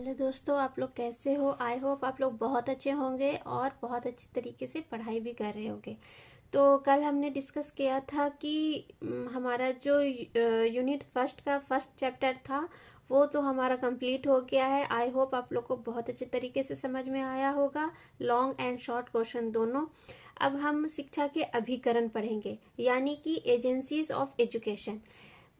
Hello दोस्तों, आप लोग कैसे हो। आई होप आप लोग बहुत अच्छे होंगे और बहुत अच्छी तरीके से पढ़ाई भी कर रहे होंगे। तो कल हमने डिस्कस किया था कि हमारा जो यूनिट फर्स्ट का फर्स्ट चैप्टर था वो तो हमारा कंप्लीट हो गया है। आई होप आप लोग को बहुत अच्छे तरीके से समझ में आया होगा, लॉन्ग एंड शॉर्ट क्वेश्चन दोनों। अब हम शिक्षा के अभिकरण पढ़ेंगे, यानी कि एजेंसीज ऑफ एजुकेशन।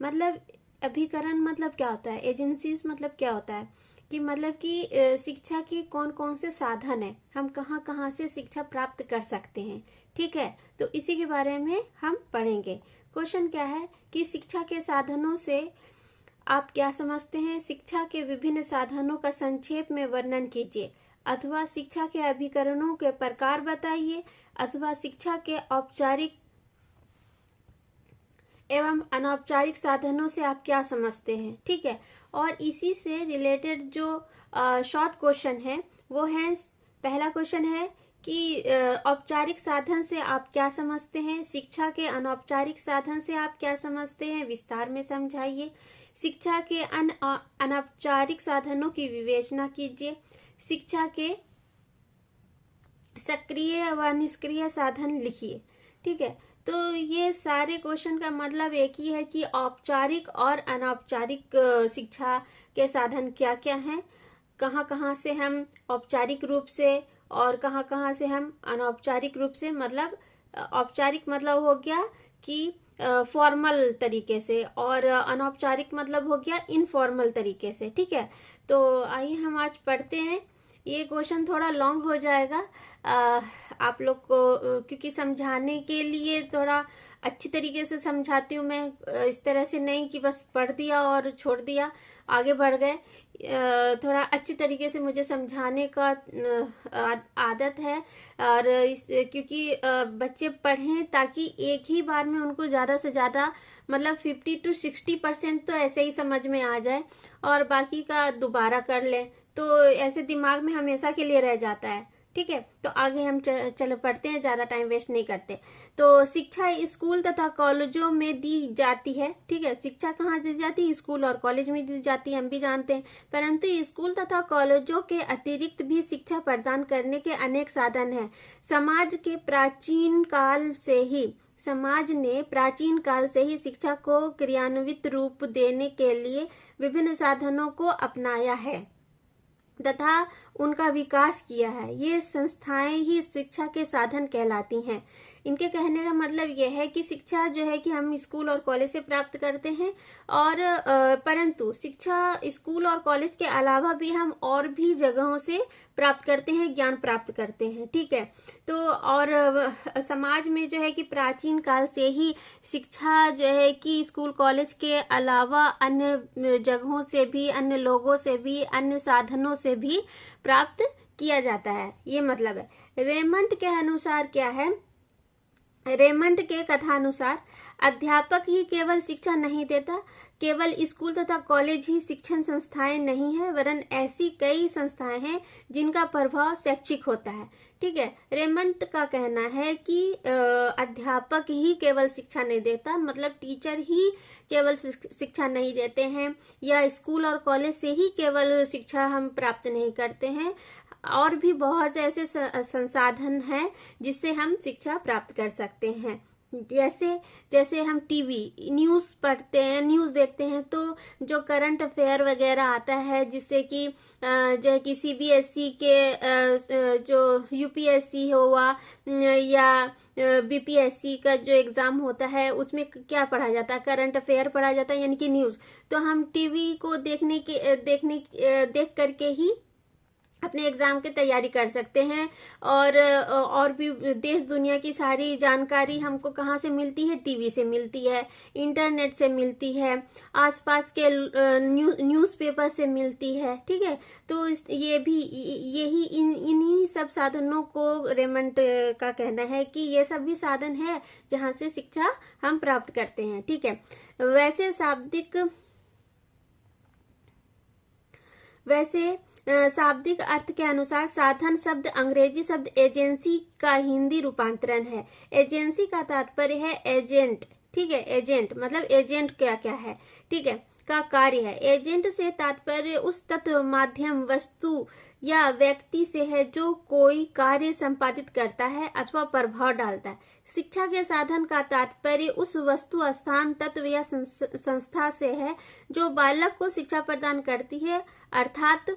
मतलब अभिकरण मतलब क्या होता है, एजेंसीज मतलब क्या होता है कि मतलब कि शिक्षा के कौन कौन से साधन है, हम कहाँ कहाँ से शिक्षा प्राप्त कर सकते हैं। ठीक है, तो इसी के बारे में हम पढ़ेंगे। क्वेश्चन क्या है कि शिक्षा के साधनों से आप क्या समझते हैं। शिक्षा के विभिन्न साधनों का संक्षेप में वर्णन कीजिए, अथवा शिक्षा के अभिकरणों के प्रकार बताइए, अथवा शिक्षा के औपचारिक एवं अनौपचारिक साधनों से आप क्या समझते हैं। ठीक है, और इसी से रिलेटेड जो शॉर्ट क्वेश्चन है वो है, पहला क्वेश्चन है कि औपचारिक साधन से आप क्या समझते हैं, शिक्षा के अनौपचारिक साधन से आप क्या समझते हैं, विस्तार में समझाइए। शिक्षा के अनौपचारिक साधनों की विवेचना कीजिए। शिक्षा के सक्रिय व निष्क्रिय साधन लिखिए। ठीक है, तो ये सारे क्वेश्चन का मतलब एक ही है कि औपचारिक और अनौपचारिक शिक्षा के साधन क्या क्या हैं, कहाँ कहाँ से हम औपचारिक रूप से और कहाँ कहाँ से हम अनौपचारिक रूप से। मतलब औपचारिक मतलब हो गया कि फॉर्मल तरीके से, और अनौपचारिक मतलब हो गया इनफॉर्मल तरीके से। ठीक है, तो आइए हम आज पढ़ते हैं। ये क्वेश्चन थोड़ा लॉन्ग हो जाएगा आप लोग को, क्योंकि समझाने के लिए थोड़ा अच्छी तरीके से समझाती हूँ मैं। इस तरह से नहीं कि बस पढ़ दिया और छोड़ दिया, आगे बढ़ गए। थोड़ा अच्छी तरीके से मुझे समझाने का आदत है। और क्योंकि बच्चे पढ़ें ताकि एक ही बार में उनको ज़्यादा से ज़्यादा मतलब 50 to 60% तो ऐसे ही समझ में आ जाए, और बाकी का दोबारा कर लें तो ऐसे दिमाग में हमेशा के लिए रह जाता है। ठीक है, तो आगे हम चलो पढ़ते हैं, ज्यादा टाइम वेस्ट नहीं करते। तो शिक्षा स्कूल तथा कॉलेजों में दी जाती है। ठीक है, शिक्षा कहाँ दी जाती है, स्कूल और कॉलेज में दी जाती है, हम भी जानते हैं। परंतु स्कूल तथा कॉलेजों के अतिरिक्त भी शिक्षा प्रदान करने के अनेक साधन हैं। समाज ने प्राचीन काल से ही शिक्षा को क्रियान्वित रूप देने के लिए विभिन्न साधनों को अपनाया है तथा उनका विकास किया है। ये संस्थाएं ही शिक्षा के साधन कहलाती हैं। इनके कहने का मतलब यह है कि शिक्षा जो है कि हम स्कूल और कॉलेज से प्राप्त करते हैं, और परंतु शिक्षा स्कूल और कॉलेज के अलावा भी हम और भी जगहों से प्राप्त करते हैं, ज्ञान प्राप्त करते हैं। ठीक है, तो और समाज में जो है कि प्राचीन काल से ही शिक्षा जो है कि स्कूल कॉलेज के अलावा अन्य जगहों से भी, अन्य लोगों से भी, अन्य साधनों से भी प्राप्त किया जाता है, ये मतलब है। रेमंड के अनुसार क्या है, रेमंड के कथानुसार अध्यापक ही केवल शिक्षा नहीं देता, केवल स्कूल तथा कॉलेज ही शिक्षण संस्थाएं नहीं है, वरन ऐसी कई संस्थाएं हैं जिनका प्रभाव शैक्षिक होता है। ठीक है, रेमंड का कहना है कि अध्यापक ही केवल शिक्षा नहीं देता, मतलब टीचर ही केवल शिक्षा नहीं देते हैं, या स्कूल और कॉलेज से ही केवल शिक्षा हम प्राप्त नहीं करते हैं, और भी बहुत से ऐसे संसाधन हैं जिससे हम शिक्षा प्राप्त कर सकते हैं। जैसे हम टीवी न्यूज़ पढ़ते हैं, न्यूज़ देखते हैं, तो जो करंट अफेयर वगैरह आता है, जिससे कि जो है कि सीबीएसई के जो यूपीएससी हुआ या बीपीएससी का जो एग्जाम होता है, उसमें क्या पढ़ा जाता है, करंट अफेयर पढ़ा जाता है, यानी कि न्यूज़। तो हम टीवी को देख करके ही अपने एग्जाम की तैयारी कर सकते हैं। और भी देश दुनिया की सारी जानकारी हमको कहाँ से मिलती है, टीवी से मिलती है, इंटरनेट से मिलती है, आसपास के न्यूज़पेपर से मिलती है। ठीक है, तो ये भी यही इन्हीं सब साधनों को रेमंड का कहना है कि ये सब भी साधन है जहाँ से शिक्षा हम प्राप्त करते हैं। ठीक है, वैसे शाब्दिक अर्थ के अनुसार साधन शब्द अंग्रेजी शब्द एजेंसी का हिंदी रूपांतरण है। एजेंसी का तात्पर्य है एजेंट। ठीक है, एजेंट मतलब एजेंट क्या क्या है। ठीक है, का कार्य है। एजेंट से तात्पर्य उस तत्व, माध्यम, वस्तु या व्यक्ति से है जो कोई कार्य संपादित करता है अथवा प्रभाव डालता है। शिक्षा के साधन का तात्पर्य उस वस्तु, स्थान, तत्व या संस्था से है जो बालक को शिक्षा प्रदान करती है, अर्थात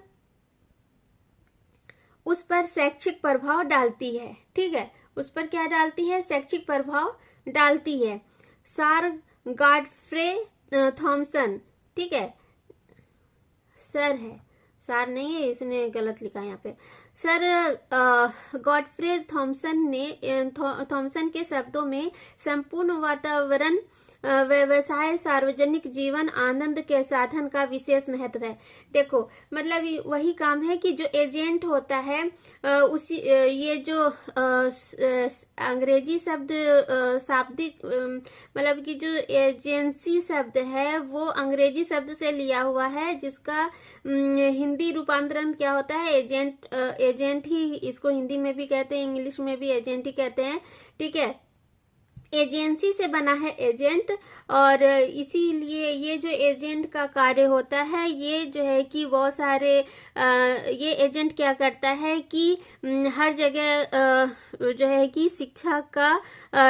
उस पर शैक्षिक प्रभाव डालती है। ठीक है, उस पर क्या डालती है? शैक्षिक प्रभाव डालती है। सर गॉडफ्रे थॉमसन, ठीक है, सर है, सर नहीं है, इसने गलत लिखा यहाँ पे। सर गॉडफ्रे थॉमसन के शब्दों में संपूर्ण वातावरण, व्यवसाय, सार्वजनिक जीवन, आनंद के साधन का विशेष महत्व है। देखो, मतलब वही काम है कि जो एजेंट होता है उसी ये जो अंग्रेजी शब्द शाब्दिक मतलब कि जो एजेंसी शब्द है वो अंग्रेजी शब्द से लिया हुआ है, जिसका हिंदी रूपांतरण क्या होता है? एजेंट। एजेंट ही इसको हिंदी में भी कहते हैं, इंग्लिश में भी एजेंट ही कहते हैं। ठीक है, एजेंसी से बना है एजेंट, और इसीलिए ये जो एजेंट का कार्य होता है ये जो है कि बहुत सारे ये एजेंट क्या करता है कि हर जगह जो है कि शिक्षा का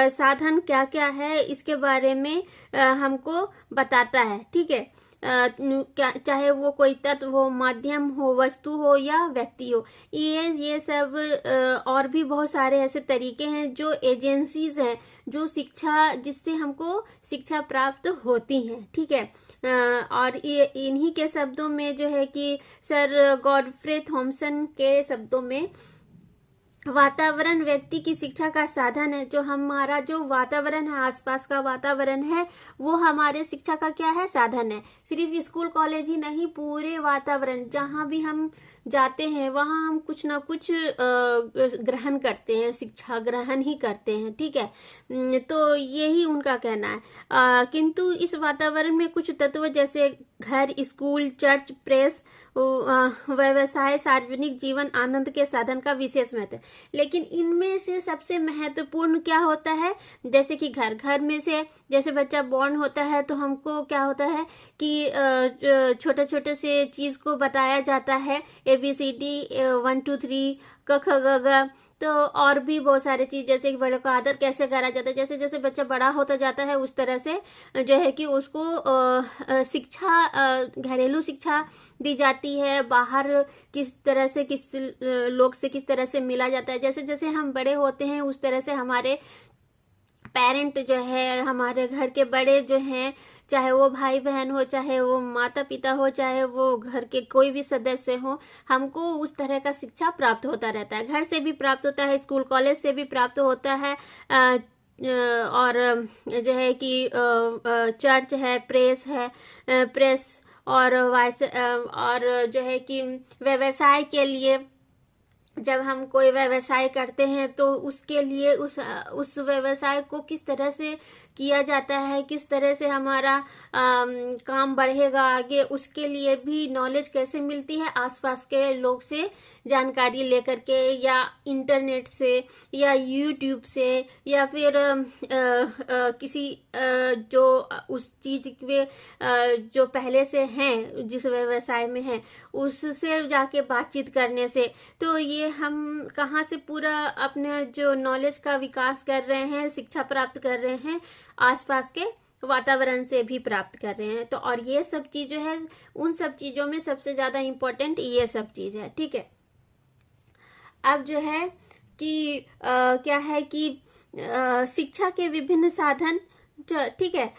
साधन क्या क्या है इसके बारे में हमको बताता है। ठीक है, चाहे वो कोई तत्व हो, माध्यम हो, वस्तु हो या व्यक्ति हो, ये सब और भी बहुत सारे ऐसे तरीके हैं जो एजेंसीज हैं जो शिक्षा, जिससे हमको शिक्षा प्राप्त होती हैं। ठीक है, और ये इन्हीं के शब्दों में जो है कि सर गॉडफ्रे थॉमसन के शब्दों में वातावरण व्यक्ति की शिक्षा का साधन है। जो हमारा जो वातावरण है, आसपास का वातावरण है, वो हमारे शिक्षा का क्या है? साधन है। सिर्फ स्कूल कॉलेज ही नहीं, पूरे वातावरण जहाँ भी हम जाते हैं वहाँ हम कुछ ना कुछ ग्रहण करते हैं, शिक्षा ग्रहण ही करते हैं। ठीक है, तो यही उनका कहना है। किंतु इस वातावरण में कुछ तत्व जैसे घर, स्कूल, चर्च, प्रेस, व्यवसाय, सार्वजनिक जीवन, आनंद के साधन का विशेष महत्व है। लेकिन इनमें से सबसे महत्वपूर्ण क्या होता है? जैसे कि घर में से जैसे बच्चा बॉर्न होता है तो हमको क्या होता है कि छोटे छोटे से चीज को बताया जाता है, ABCD 1 2 3 क ख ग घ। तो और भी बहुत सारे चीज, जैसे कि बड़ों का आदर कैसे करा जाता है, जैसे जैसे बच्चा बड़ा होता जाता है उस तरह से जो है कि उसको शिक्षा, घरेलू शिक्षा दी जाती है। बाहर किस तरह से, किस लोग से किस तरह से मिला जाता है। जैसे जैसे हम बड़े होते हैं उस तरह से हमारे पेरेंट जो है, हमारे घर के बड़े जो हैं, चाहे वो भाई बहन हो, चाहे वो माता पिता हो, चाहे वो घर के कोई भी सदस्य हो, हमको उस तरह का शिक्षा प्राप्त होता रहता है। घर से भी प्राप्त होता है, स्कूल कॉलेज से भी प्राप्त होता है, और जो है कि चर्च है, प्रेस है, प्रेस और जो है कि व्यवसाय के लिए जब हम कोई व्यवसाय करते हैं तो उसके लिए उस व्यवसाय को किस तरह से किया जाता है, किस तरह से हमारा काम बढ़ेगा आगे, उसके लिए भी नॉलेज कैसे मिलती है? आसपास के लोग से जानकारी लेकर के, या इंटरनेट से, या यूट्यूब से, या फिर किसी जो उस चीज में जो पहले से हैं, जिस व्यवसाय में हैं, उससे जाके बातचीत करने से। तो ये हम कहाँ से पूरा अपने जो नॉलेज का विकास कर रहे हैं, शिक्षा प्राप्त कर रहे हैं? आसपास के वातावरण से भी प्राप्त कर रहे हैं। तो और ये सब चीज जो है, उन सब चीजों में सबसे ज्यादा इम्पोर्टेंट ये सब चीज है। ठीक है, अब जो है कि क्या है कि शिक्षा के विभिन्न साधन, ठीक है,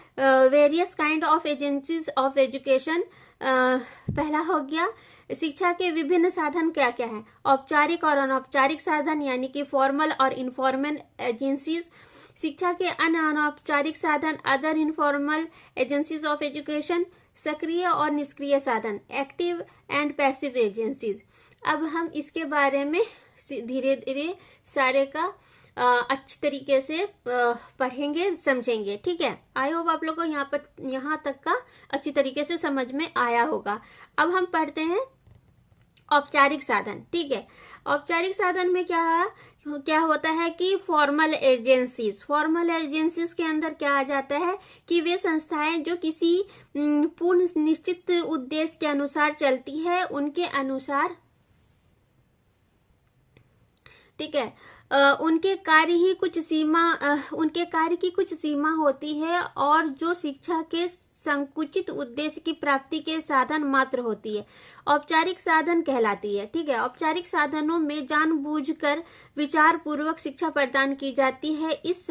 various kind of agencies of education, पहला हो गया शिक्षा के विभिन्न साधन क्या क्या है? औपचारिक और अनौपचारिक साधन, यानी कि फॉर्मल और इनफॉर्मल एजेंसीज। शिक्षा के अनौपचारिक साधन, other informal agencies of education. सक्रिय और निष्क्रिय साधन, एक्टिव एंड पैसिव एजेंसीज। अब हम इसके बारे में धीरे धीरे सारे का अच्छी तरीके से पढ़ेंगे, समझेंगे। ठीक है, आई होप आप लोग को यहाँ तक का अच्छी तरीके से समझ में आया होगा। अब हम पढ़ते हैं औपचारिक साधन, ठीक है। औपचारिक साधन में क्या होता है कि फॉर्मल एजेंसीज के अंदर क्या आ जाता है कि वे संस्थाएं जो किसी पूर्ण निश्चित उद्देश्य के अनुसार चलती है, उनके अनुसार, ठीक है, उनके कार्य की कुछ सीमा होती है और जो शिक्षा के संकुचित उद्देश्य की प्राप्ति के साधन मात्र होती है, औपचारिक साधन कहलाती है, ठीक है। औपचारिक साधनों में जानबूझकर विचार पूर्वक शिक्षा प्रदान की जाती है। इस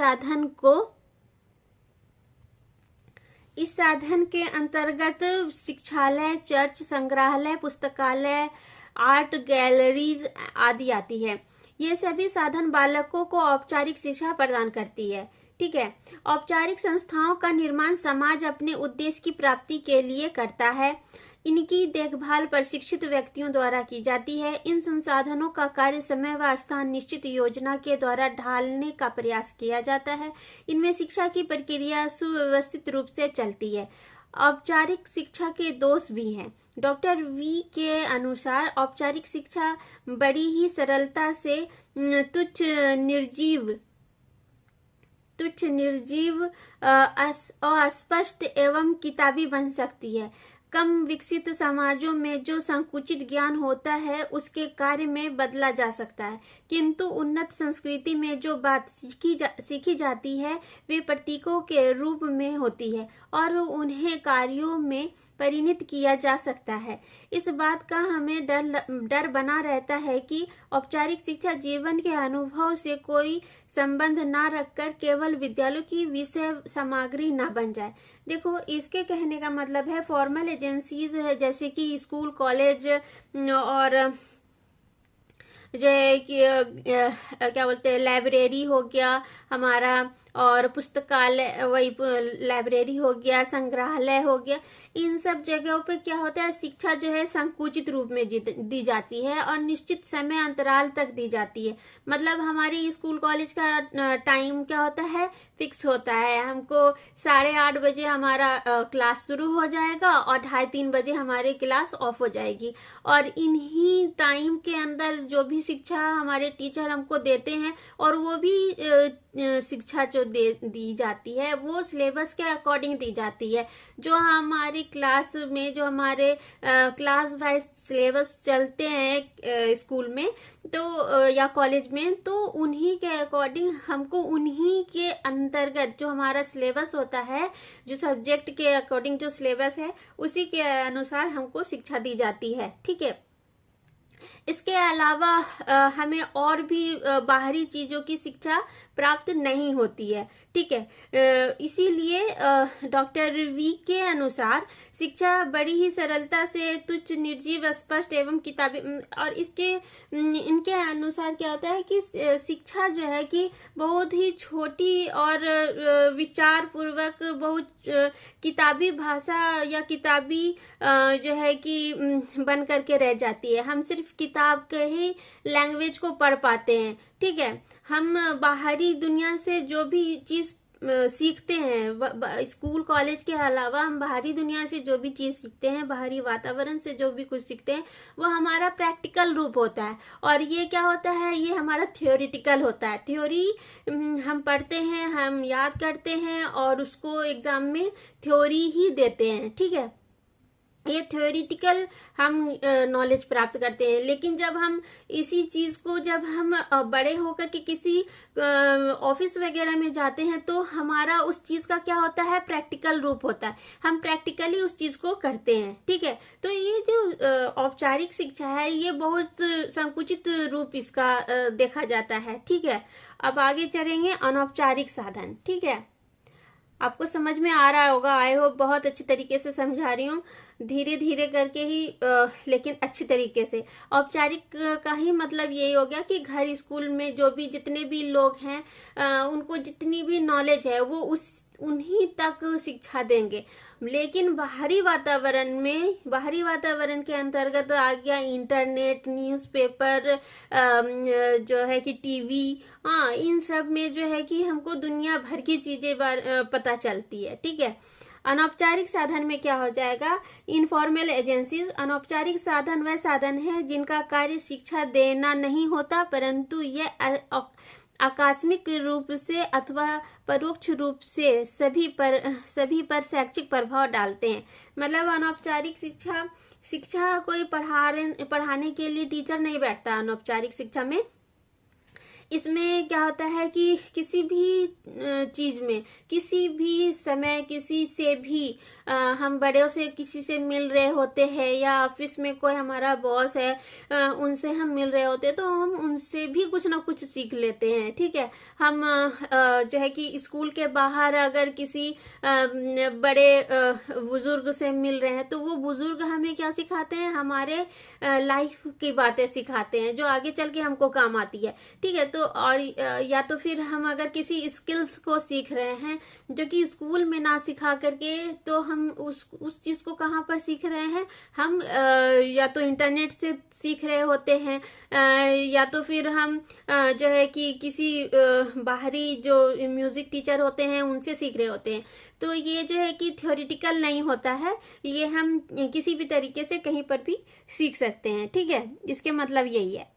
साधन के अंतर्गत शिक्षालय, चर्च, संग्रहालय, पुस्तकालय, आर्ट गैलरीज आदि आती है। ये सभी साधन बालकों को औपचारिक शिक्षा प्रदान करती है, ठीक है। औपचारिक संस्थाओं का निर्माण समाज अपने उद्देश्य की प्राप्ति के लिए करता है। इनकी देखभाल प्रशिक्षित व्यक्तियों द्वारा की जाती है। इन संसाधनों का कार्य समय व स्थान निश्चित योजना के द्वारा ढालने का प्रयास किया जाता है। इनमें शिक्षा की प्रक्रिया सुव्यवस्थित रूप से चलती है। औपचारिक शिक्षा के दोष भी हैं। डॉक्टर वी के अनुसार औपचारिक शिक्षा बड़ी ही सरलता से तुच्छ निर्जीव, अस्पष्ट एवं किताबी बन सकती है। कम विकसित समाजों में जो संकुचित ज्ञान होता है उसके कार्य में बदला जा सकता है, किंतु उन्नत संस्कृति में जो बात सीखी जाती है वे प्रतीकों के रूप में होती है और उन्हें कार्यों में परिणत किया जा सकता है। इस बात का हमें डर बना रहता है कि औपचारिक शिक्षा जीवन के अनुभव से कोई संबंध ना रखकर केवल विद्यालयों की विषय सामग्री ना बन जाए। देखो, इसके कहने का मतलब है फॉर्मल एजेंसीज है, जैसे कि स्कूल, कॉलेज और जो है कि क्या बोलते हैं, लाइब्रेरी हो गया हमारा, और पुस्तकालय, वही लाइब्रेरी हो गया, संग्रहालय हो गया, इन सब जगहों पे क्या होता है, शिक्षा जो है संकुचित रूप में दी जाती है और निश्चित समय अंतराल तक दी जाती है। मतलब हमारी स्कूल कॉलेज का टाइम क्या होता है, फिक्स होता है। हमको 8:30 बजे हमारा क्लास शुरू हो जाएगा और 2:30-3 बजे हमारी क्लास ऑफ हो जाएगी, और इन्हीं टाइम के अंदर जो भी शिक्षा हमारे टीचर हमको देते हैं, और वो भी शिक्षा जो दी जाती है वो सिलेबस के अकॉर्डिंग दी जाती है। जो हमारी क्लास में, जो हमारे क्लास वाइज सिलेबस चलते हैं स्कूल में तो या कॉलेज में, तो उन्हीं के अकॉर्डिंग हमको, उन्हीं के अंतर्गत जो हमारा सिलेबस होता है, जो सब्जेक्ट के अकॉर्डिंग जो सिलेबस है उसी के अनुसार हमको शिक्षा दी जाती है, ठीक है। इसके अलावा हमें और भी बाहरी चीजों की शिक्षा प्राप्त नहीं होती है, ठीक है। इसीलिए डॉक्टर वी के अनुसार शिक्षा बड़ी ही सरलता से तुच्छ, निर्जीव, स्पष्ट एवं किताबी, और इनके अनुसार क्या होता है कि शिक्षा जो है कि बहुत ही छोटी और विचार पूर्वक, बहुत किताबी भाषा या किताबी जो है कि बन करके रह जाती है। हम सिर्फ किताब के ही लैंग्वेज को पढ़ पाते हैं, ठीक है। हम बाहरी दुनिया से जो भी चीज सीखते हैं, स्कूल कॉलेज के अलावा हम बाहरी दुनिया से जो भी चीज सीखते हैं, बाहरी वातावरण से जो भी कुछ सीखते हैं, वो हमारा प्रैक्टिकल रूप होता है। और ये क्या होता है, ये हमारा थियोरिटिकल होता है। थ्योरी हम पढ़ते हैं, हम याद करते हैं और उसको एग्जाम में थ्योरी ही देते हैं, ठीक है। ये थ्योरिटिकल हम नॉलेज प्राप्त करते हैं। लेकिन जब हम इसी चीज को, जब हम बड़े होकर के किसी ऑफिस वगैरह में जाते हैं, तो हमारा उस चीज का क्या होता है, प्रैक्टिकल रूप होता है। हम प्रैक्टिकली उस चीज को करते हैं, ठीक है। तो ये जो औपचारिक शिक्षा है, ये बहुत संकुचित रूप इसका देखा जाता है, ठीक है। अब आगे चलेंगे अनौपचारिक साधन, ठीक है। आपको समझ में आ रहा होगा, आई होप बहुत अच्छी तरीके से समझा रही हूँ, धीरे धीरे करके ही लेकिन अच्छी तरीके से। औपचारिक का ही मतलब यही हो गया कि घर, स्कूल में जो भी जितने भी लोग हैं उनको जितनी भी नॉलेज है वो उन्हीं तक शिक्षा देंगे। लेकिन बाहरी वातावरण के अंतर्गत आ गया इंटरनेट, न्यूज़पेपर, जो है कि टीवी, इन सब में जो है कि हमको दुनिया भर की चीजें पता चलती है, ठीक है। अनौपचारिक साधन में क्या हो जाएगा, इनफॉर्मल एजेंसीज। अनौपचारिक साधन वह साधन है जिनका कार्य शिक्षा देना नहीं होता, परंतु ये आकस्मिक रूप से अथवा परोक्ष रूप से सभी पर शैक्षिक प्रभाव डालते हैं। मतलब अनौपचारिक शिक्षा कोई पढ़ाने के लिए टीचर नहीं बैठता अनौपचारिक शिक्षा में। इसमें क्या होता है कि किसी भी चीज में, किसी भी समय, किसी से भी हम बड़ों से किसी से मिल रहे होते हैं, या ऑफिस में कोई हमारा बॉस है उनसे हम मिल रहे होते हैं, तो हम उनसे भी कुछ ना कुछ सीख लेते हैं। ठीक है, हम जो है कि स्कूल के बाहर अगर किसी बड़े बुजुर्ग से मिल रहे हैं, तो वो बुजुर्ग हमें क्या सिखाते हैं, हमारे लाइफ की बातें सिखाते हैं जो आगे चल के हमको काम आती है। ठीक है, तो और या तो फिर हम अगर किसी स्किल्स को सीख रहे हैं जो कि स्कूल में ना सिखा करके, तो हम उस चीज को कहाँ पर सीख रहे हैं, हम या तो इंटरनेट से सीख रहे होते हैं, या तो फिर हम जो है कि किसी बाहरी जो म्यूजिक टीचर होते हैं उनसे सीख रहे होते हैं। तो ये जो है कि थ्योरेटिकल नहीं होता है, ये हम किसी भी तरीके से कहीं पर भी सीख सकते हैं। ठीक है, इसके मतलब यही है।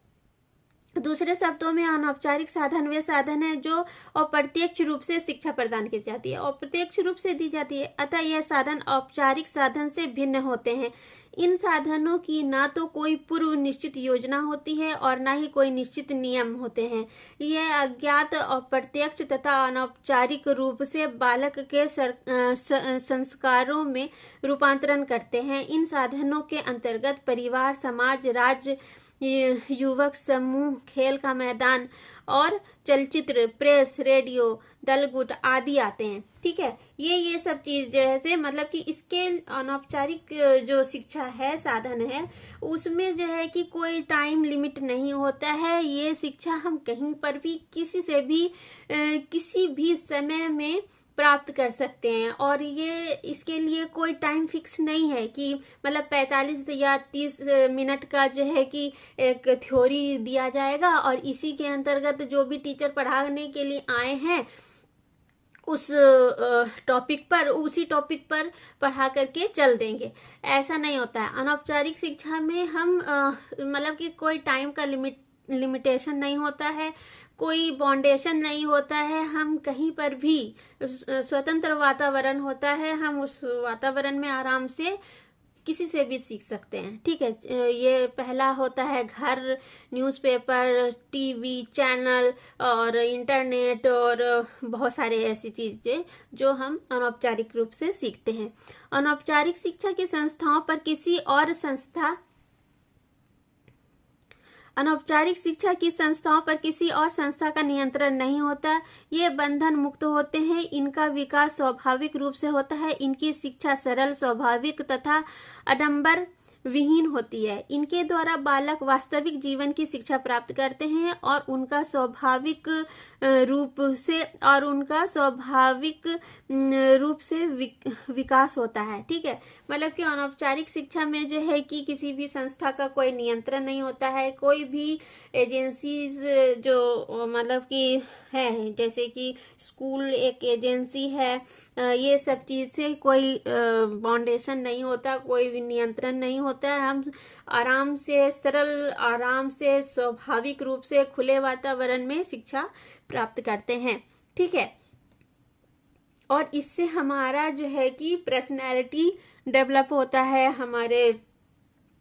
दूसरे शब्दों में अनौपचारिक साधन वे साधन है जो अप्रत्यक्ष रूप से शिक्षा प्रदान की जाती है, अप्रत्यक्ष रूप से दी जाती है, अतः यह साधन औपचारिक साधन से भिन्न होते हैं। इन साधनों की ना तो कोई पूर्व निश्चित योजना होती है और ना ही कोई निश्चित नियम होते हैं। यह अज्ञात, अप्रत्यक्ष तथा अनौपचारिक रूप से बालक के संस्कारों में रूपांतरण करते हैं। इन साधनों के अंतर्गत परिवार, समाज, राज्य, युवक समूह, खेल का मैदान और चलचित्र, प्रेस, रेडियो, दलगुट आदि आते हैं। ठीक है, ये सब चीज जैसे मतलब कि इसके अनौपचारिक जो शिक्षा है, साधन है, उसमें जो है कि कोई टाइम लिमिट नहीं होता है। ये शिक्षा हम कहीं पर भी किसी से भी किसी भी समय में प्राप्त कर सकते हैं, और ये इसके लिए कोई टाइम फिक्स नहीं है कि मतलब 45 या 30 मिनट का जो है कि एक थ्योरी दिया जाएगा और इसी के अंतर्गत जो भी टीचर पढ़ाने के लिए आए हैं उस टॉपिक पर, उसी टॉपिक पर पढ़ा करके चल देंगे, ऐसा नहीं होता है। अनौपचारिक शिक्षा में हम मतलब कि कोई टाइम का लिमिटेशन नहीं होता है, कोई बाउंडेशन नहीं होता है, हम कहीं पर भी स्वतंत्र वातावरण होता है, हम उस वातावरण में आराम से किसी से भी सीख सकते हैं। ठीक है, ये पहला होता है घर, न्यूज़पेपर, टीवी चैनल और इंटरनेट और बहुत सारे ऐसी चीजें जो हम अनौपचारिक रूप से सीखते हैं। अनौपचारिक शिक्षा की संस्थाओं पर किसी और संस्था अनौपचारिक शिक्षा की संस्थाओं पर किसी और संस्था का नियंत्रण नहीं होता। ये बंधन मुक्त होते हैं, इनका विकास स्वाभाविक रूप से होता है, इनकी शिक्षा सरल, स्वाभाविक तथा आडंबर विहीन होती है। इनके द्वारा बालक वास्तविक जीवन की शिक्षा प्राप्त करते हैं और उनका स्वाभाविक रूप से विकास होता है। ठीक है, मतलब कि अनौपचारिक शिक्षा में जो है कि किसी भी संस्था का कोई नियंत्रण नहीं होता है, कोई भी एजेंसीज जो मतलब कि है, जैसे कि स्कूल एक एजेंसी है, ये सब चीज से कोई बाउंडेशन नहीं होता, कोई भी नियंत्रण नहीं होता है। हम आराम से, सरल, आराम से, स्वाभाविक रूप से खुले वातावरण में शिक्षा प्राप्त करते हैं। ठीक है, और इससे हमारा जो है कि पर्सनैलिटी डेवलप होता है, हमारे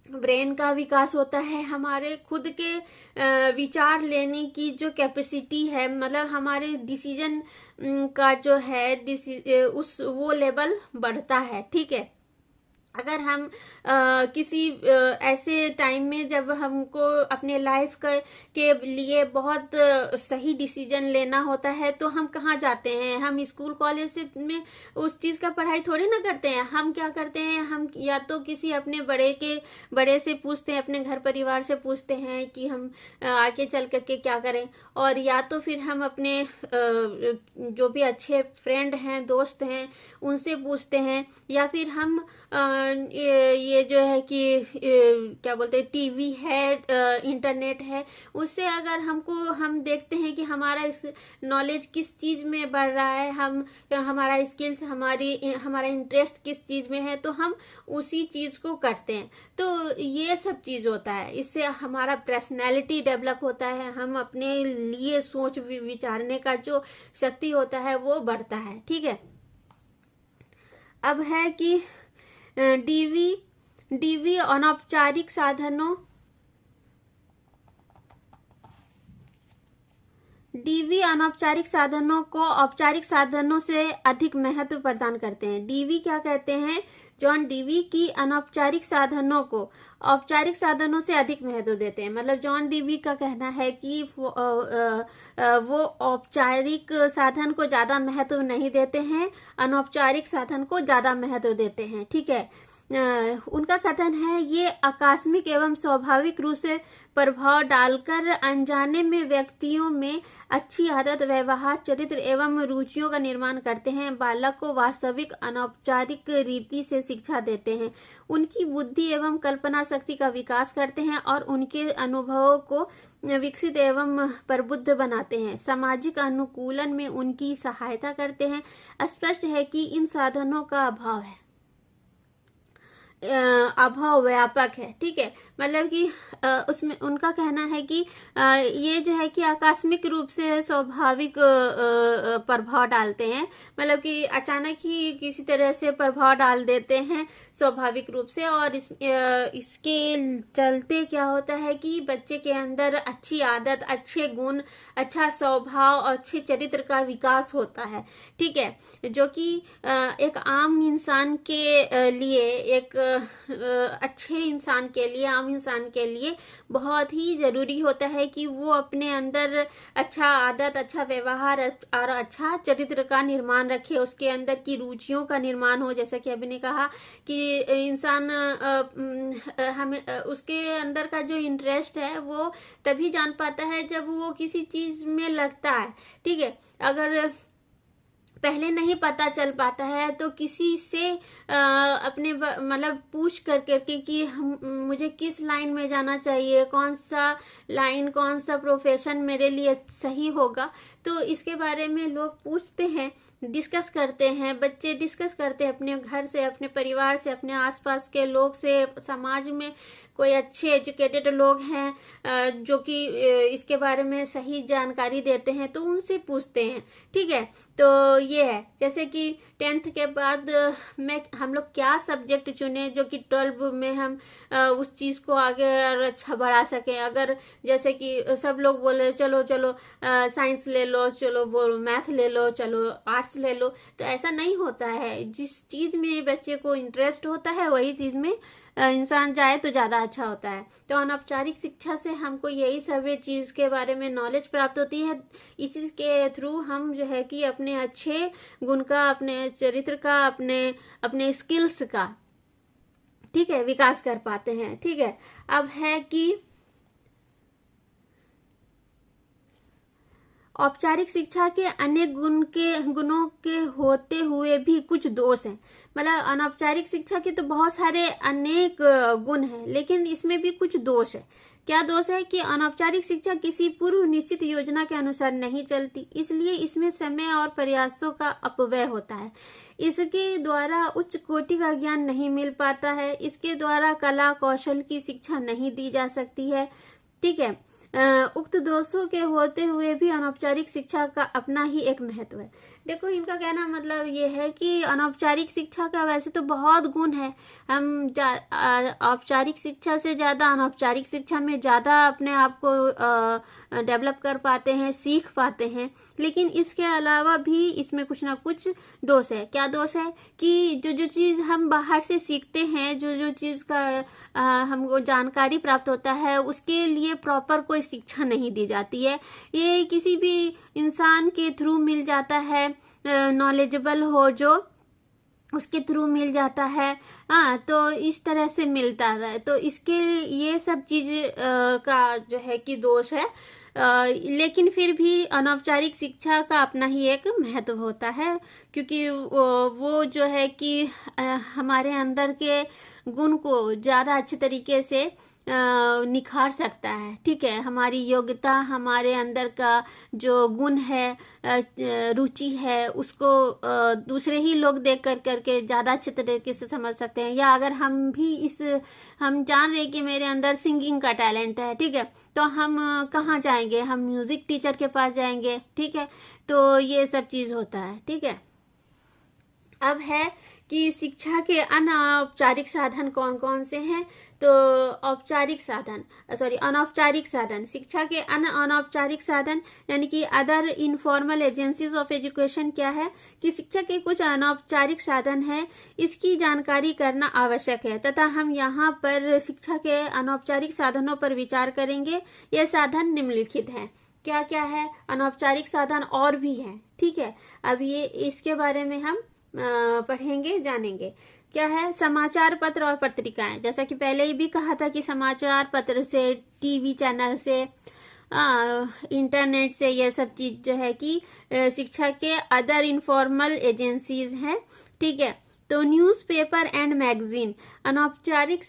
ब्रेन का विकास होता है, हमारे खुद के विचार लेने की जो कैपेसिटी है, मतलब हमारे डिसीजन का जो है वो लेवल बढ़ता है। ठीक है, अगर हम किसी ऐसे टाइम में जब हमको अपने लाइफ के लिए बहुत सही डिसीजन लेना होता है, तो हम कहाँ जाते हैं, हम स्कूल कॉलेज में उस चीज का पढ़ाई थोड़ी ना करते हैं। हम क्या करते हैं, हम या तो किसी अपने बड़े से पूछते हैं, अपने घर परिवार से पूछते हैं कि हम आगे चल करके क्या करें, और या तो फिर हम अपने जो भी अच्छे फ्रेंड हैं, दोस्त हैं, उनसे पूछते हैं, या फिर हम ये जो है कि क्या बोलते हैं, टीवी है, इंटरनेट है, उससे अगर हम देखते हैं कि हमारा इस नॉलेज किस चीज में बढ़ रहा है, हमारा स्किल्स, हमारा इंटरेस्ट किस चीज में है, तो हम उसी चीज को करते हैं। तो ये सब चीज होता है, इससे हमारा पर्सनैलिटी डेवलप होता है, हम अपने लिए सोच विचारने का जो शक्ति होता है वो बढ़ता है। ठीक है, अब है कि डीवी अनौपचारिक साधनों को औपचारिक साधनों से अधिक महत्व प्रदान करते हैं। डीवी क्या कहते हैं? जॉन डीवी की अनौपचारिक साधनों को औपचारिक साधनों से अधिक महत्व देते हैं। मतलब जॉन डीवी का कहना है कि वो औपचारिक साधन को ज्यादा महत्व नहीं देते हैं, अनौपचारिक साधन को ज्यादा महत्व देते हैं। ठीक है, उनका कथन है, ये आकस्मिक एवं स्वाभाविक रूप से प्रभाव डालकर अनजाने में व्यक्तियों में अच्छी आदत, व्यवहार, चरित्र एवं रुचियों का निर्माण करते हैं। बालक को वास्तविक अनौपचारिक रीति से शिक्षा देते हैं, उनकी बुद्धि एवं कल्पना शक्ति का विकास करते हैं और उनके अनुभवों को विकसित एवं प्रबुद्ध बनाते हैं, सामाजिक अनुकूलन में उनकी सहायता करते हैं। स्पष्ट है कि इन साधनों का अभाव व्यापक है। ठीक है, मतलब कि उसमें उनका कहना है कि ये जो है कि आकस्मिक रूप से स्वाभाविक प्रभाव डालते हैं, मतलब कि अचानक ही किसी तरह से प्रभाव डाल देते हैं स्वाभाविक रूप से, और इसके चलते क्या होता है कि बच्चे के अंदर अच्छी आदत, अच्छे गुण, अच्छा स्वभाव और अच्छे चरित्र का विकास होता है। ठीक है, जो कि एक आम इंसान के लिए, एक अच्छे इंसान के लिए, आम इंसान के लिए बहुत ही जरूरी होता है कि वो अपने अंदर अच्छा आदत, अच्छा व्यवहार और अच्छा चरित्र का निर्माण रखे, उसके अंदर की रुचियों का निर्माण हो। जैसा कि अभी ने कहा कि इंसान हमें उसके अंदर का जो इंटरेस्ट है वो तभी जान पाता है जब वो किसी चीज में लगता है। ठीक है, अगर पहले नहीं पता चल पाता है तो किसी से अपने मतलब पूछ करके कि मुझे किस लाइन में जाना चाहिए, कौन सा लाइन, कौन सा प्रोफेशन मेरे लिए सही होगा, तो इसके बारे में लोग पूछते हैं, डिस्कस करते हैं, बच्चे डिस्कस करते हैं अपने घर से, अपने परिवार से, अपने आसपास के लोग से, समाज में कोई अच्छे एजुकेटेड लोग हैं जो कि इसके बारे में सही जानकारी देते हैं, तो उनसे पूछते हैं। ठीक है, तो ये है, जैसे कि 10th के बाद हम लोग क्या सब्जेक्ट चुने जो कि 12 में हम उस चीज को आगे और अच्छा बढ़ा सकें। अगर जैसे कि सब लोग बोले चलो साइंस ले लो, चलो वो मैथ ले लो, चलो आर्ट्स ले लो, तो ऐसा नहीं होता है। जिस चीज में बच्चे को इंटरेस्ट होता है वही चीज में इंसान जाए तो ज्यादा अच्छा होता है। तो अनौपचारिक शिक्षा से हमको यही सभी चीज के बारे में नॉलेज प्राप्त होती है। इसी के थ्रू हम जो है कि अपने अच्छे गुण का, अपने चरित्र का, अपने स्किल्स का, ठीक है, विकास कर पाते हैं। ठीक है, अब है कि औपचारिक शिक्षा के अनेक गुणों के होते हुए भी कुछ दोष हैं। मतलब अनौपचारिक शिक्षा के तो बहुत सारे अनेक गुण हैं, लेकिन इसमें भी कुछ दोष है। क्या दोष है कि अनौपचारिक शिक्षा किसी पूर्व निश्चित योजना के अनुसार नहीं चलती, इसलिए इसमें समय और प्रयासों का अपव्यय होता है। इसके द्वारा उच्च कोटि का ज्ञान नहीं मिल पाता है, इसके द्वारा कला कौशल की शिक्षा नहीं दी जा सकती है। ठीक है, उक्त दोषों के होते हुए भी अनौपचारिक शिक्षा का अपना ही एक महत्व है। देखो, इनका कहना मतलब ये है कि अनौपचारिक शिक्षा का वैसे तो बहुत गुण है, हम औपचारिक शिक्षा से ज्यादा अनौपचारिक शिक्षा में ज्यादा अपने आप को डेवलप कर पाते हैं, सीख पाते हैं, लेकिन इसके अलावा भी इसमें कुछ ना कुछ दोष है। क्या दोष है कि जो चीज हम बाहर से सीखते हैं, जो चीज का हमको जानकारी प्राप्त होता है, उसके लिए प्रॉपर कोई शिक्षा नहीं दी जाती है। ये किसी भी इंसान के थ्रू मिल जाता है, नॉलेजेबल हो जो उसके थ्रू मिल जाता है। हाँ, तो इस तरह से मिलता है। तो इसके ये सब चीज का जो है कि दोष है। लेकिन फिर भी अनौपचारिक शिक्षा का अपना ही एक महत्व होता है, क्योंकि वो जो है कि हमारे अंदर के गुण को ज्यादा अच्छे तरीके से निखार सकता है। ठीक है, हमारी योग्यता, हमारे अंदर का जो गुण है, रुचि है, उसको दूसरे ही लोग देख करके ज्यादा अच्छे तरीके से समझ सकते हैं। या अगर हम जान रहे कि मेरे अंदर सिंगिंग का टैलेंट है, ठीक है, तो हम कहाँ जाएंगे? हम म्यूजिक टीचर के पास जाएंगे। ठीक है, तो ये सब चीज होता है। ठीक है, अब है कि शिक्षा के अनौपचारिक साधन कौन कौन से हैं। तो अनौपचारिक साधन, शिक्षा के अनौपचारिक साधन यानी कि other informal agencies of education क्या है कि शिक्षा के कुछ अनौपचारिक साधन है, इसकी जानकारी करना आवश्यक है तथा हम यहाँ पर शिक्षा के अनौपचारिक साधनों पर विचार करेंगे। यह साधन निम्नलिखित हैं। क्या क्या है? अनौपचारिक साधन और भी है। ठीक है, अब ये इसके बारे में हम पढ़ेंगे, जानेंगे। क्या है? समाचार पत्र और पत्रिकाएं। जैसा कि पहले ही भी कहा था कि समाचार पत्र से, टीवी चैनल से, इंटरनेट से, यह सब चीज जो है कि शिक्षा के अदर इनफॉर्मल एजेंसीज हैं। ठीक है, तो न्यूज़पेपर एंड मैगजीन। अनौपचारिक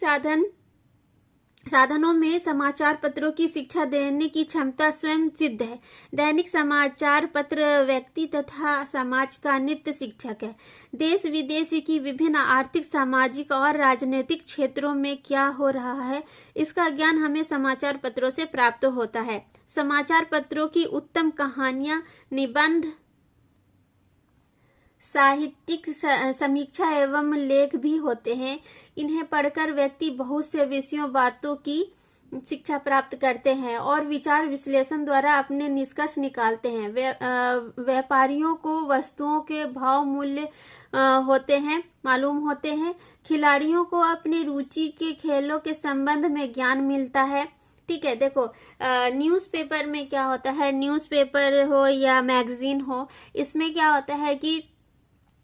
साधनों में समाचार पत्रों की शिक्षा देने की क्षमता स्वयं सिद्ध है। दैनिक समाचार पत्र व्यक्ति तथा समाज का नित्य शिक्षक है। देश विदेश की विभिन्न आर्थिक, सामाजिक और राजनीतिक क्षेत्रों में क्या हो रहा है, इसका ज्ञान हमें समाचार पत्रों से प्राप्त होता है। समाचार पत्रों की उत्तम कहानियां, निबंध, साहित्यिक समीक्षा एवं लेख भी होते हैं। इन्हें पढ़कर व्यक्ति बहुत से विषयों, बातों की शिक्षा प्राप्त करते हैं और विचार विश्लेषण द्वारा अपने निष्कर्ष निकालते हैं। व्यापारियों को वस्तुओं के भाव मूल्य मालूम होते हैं। खिलाड़ियों को अपनी रुचि के खेलों के संबंध में ज्ञान मिलता है। ठीक है, देखो न्यूज़पेपर में क्या होता है, न्यूज़पेपर हो या मैगजीन हो, इसमें क्या होता है कि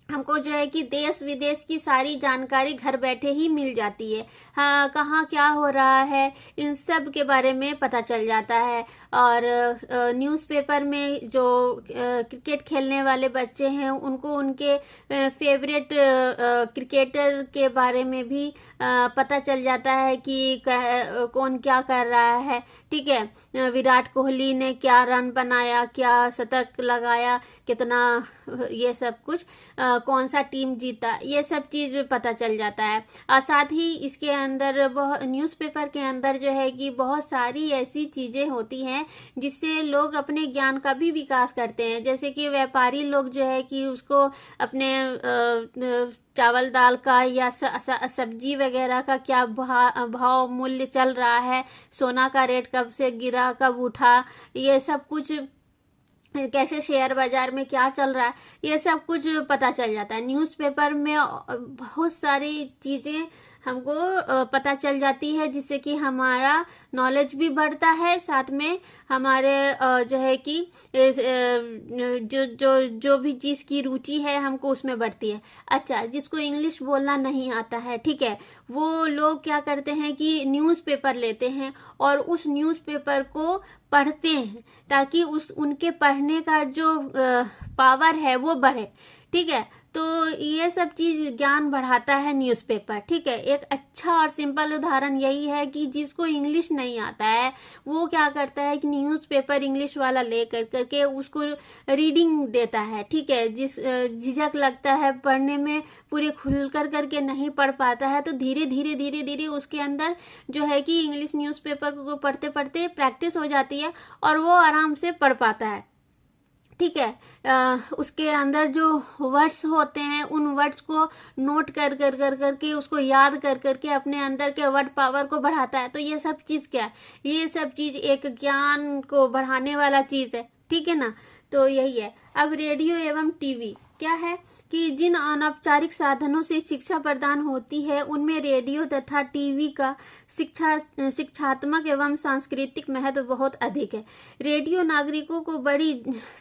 हमको जो है कि देश विदेश की सारी जानकारी घर बैठे ही मिल जाती है। हाँ, कहाँ क्या हो रहा है, इन सब के बारे में पता चल जाता है। और न्यूज़पेपर में जो क्रिकेट खेलने वाले बच्चे हैं, उनको उनके फेवरेट क्रिकेटर के बारे में भी पता चल जाता है कि कौन क्या कर रहा है। ठीक है, विराट कोहली ने क्या रन बनाया, क्या शतक लगाया, कितना, ये सब कुछ, कौन सा टीम जीता, ये सब चीज पता चल जाता है। और साथ ही इसके अंदर न्यूज़पेपर के अंदर जो है कि बहुत सारी ऐसी चीजें होती हैं जिससे लोग अपने ज्ञान का भी विकास करते हैं। जैसे कि व्यापारी लोग जो है कि उसको अपने चावल दाल का या सब्जी वगैरह का क्या भाव मूल्य चल रहा है, सोना का रेट कब से गिरा, कब उठा, ये सब कुछ, कैसे शेयर बाजार में क्या चल रहा है, ये सब कुछ पता चल जाता है। न्यूज़पेपर में बहुत सारी चीजें हमको पता चल जाती है, जिससे कि हमारा नॉलेज भी बढ़ता है, साथ में हमारे जो है कि जो भी चीज की रुचि है हमको उसमें बढ़ती है। अच्छा, जिसको इंग्लिश बोलना नहीं आता है, ठीक है, वो लोग क्या करते हैं कि न्यूज़पेपर लेते हैं और उस न्यूज़पेपर को पढ़ते हैं ताकि उनके पढ़ने का जो पावर है वो बढ़े। ठीक है, तो ये सब चीज ज्ञान बढ़ाता है न्यूज़पेपर। ठीक है, एक अच्छा और सिंपल उदाहरण यही है कि जिसको इंग्लिश नहीं आता है वो क्या करता है कि न्यूज़पेपर इंग्लिश वाला ले करके उसको रीडिंग देता है। ठीक है, झिझक लगता है पढ़ने में, पूरे खुल करके नहीं पढ़ पाता है, तो धीरे धीरे उसके अंदर जो है कि इंग्लिश न्यूज़पेपर को पढ़ते पढ़ते प्रैक्टिस हो जाती है और वो आराम से पढ़ पाता है। ठीक है, उसके अंदर जो वर्ड्स होते हैं उन वर्ड्स को नोट करके उसको याद करके अपने अंदर के वर्ड पावर को बढ़ाता है। तो ये सब चीज क्या है, ये सब चीज एक ज्ञान को बढ़ाने वाला चीज है। ठीक है ना, तो यही है। अब रेडियो एवं टीवी क्या है कि जिन अनौपचारिक साधनों से शिक्षा प्रदान होती है उनमें रेडियो तथा टीवी का शिक्षात्मक एवं सांस्कृतिक महत्व बहुत अधिक है। रेडियो नागरिकों को बड़ी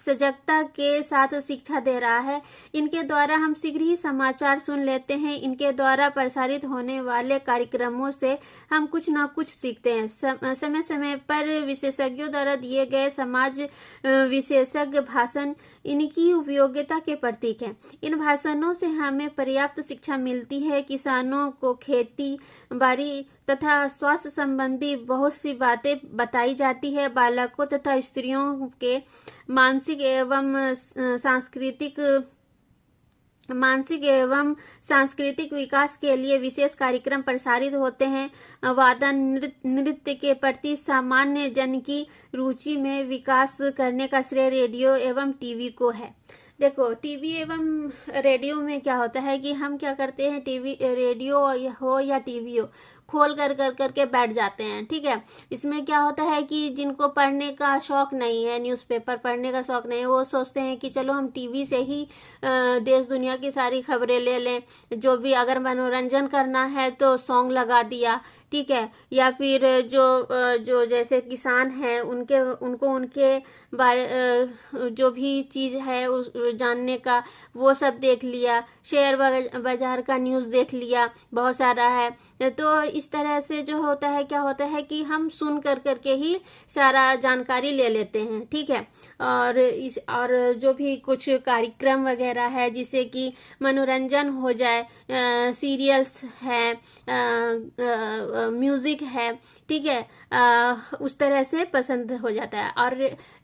सजगता के साथ शिक्षा दे रहा है। इनके द्वारा हम शीघ्र ही समाचार सुन लेते हैं। इनके द्वारा प्रसारित होने वाले कार्यक्रमों से हम कुछ न कुछ सीखते हैं। समय समय पर विशेषज्ञों द्वारा दिए गए समाज विशेषज्ञ भाषण इनकी उपयोगिता के प्रतीक हैं। इन भाषणों से हमें पर्याप्त शिक्षा मिलती है। किसानों को खेती बाड़ी तथा स्वास्थ्य संबंधी बहुत सी बातें बताई जाती है। बालकों तथा स्त्रियों के मानसिक सांस्कृतिक विकास के लिए विशेष कार्यक्रम प्रसारित होते हैं। वादन नृत्य के प्रति सामान्य जन की रुचि में विकास करने का श्रेय रेडियो एवं टीवी को है। देखो, टीवी एवं रेडियो में क्या होता है कि हम क्या करते हैं, टीवी रेडियो हो या टीवी हो, खोल करके बैठ जाते हैं। ठीक है, इसमें क्या होता है कि जिनको पढ़ने का शौक नहीं है, न्यूज़पेपर पढ़ने का शौक नहीं है, वो सोचते हैं कि चलो हम टीवी से ही देश दुनिया की सारी खबरें ले लें। जो भी अगर मनोरंजन करना है तो सॉन्ग लगा दिया, ठीक है, या फिर जो जैसे किसान हैं उनको उनके बारे जो भी चीज़ है उस जानने का वो सब देख लिया। शेयर बाजार का न्यूज़ देख लिया, बहुत सारा है। तो इस तरह से जो होता है, क्या होता है कि हम सुन करके ही सारा जानकारी ले लेते हैं। ठीक है, और जो भी कुछ कार्यक्रम वगैरह है जिससे कि मनोरंजन हो जाए, सीरियल्स है, म्यूजिक है, ठीक है, उस तरह से पसंद हो जाता है। और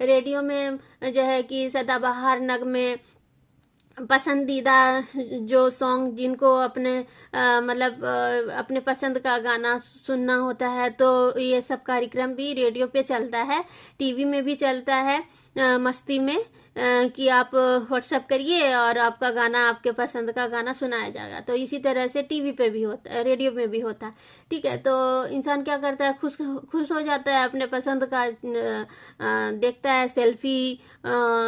रेडियो में जो है कि सदाबहार नगमे, पसंदीदा जो सॉन्ग जिनको अपने अपने पसंद का गाना सुनना होता है, तो ये सब कार्यक्रम भी रेडियो पे चलता है, टीवी में भी चलता है। मस्ती में कि आप व्हाट्सएप करिए और आपका गाना, आपके पसंद का गाना सुनाया जाएगा। तो इसी तरह से टीवी पे भी होता है, रेडियो में भी होता है। ठीक है, तो इंसान क्या करता है, खुश हो जाता है, अपने पसंद का देखता है, सेल्फी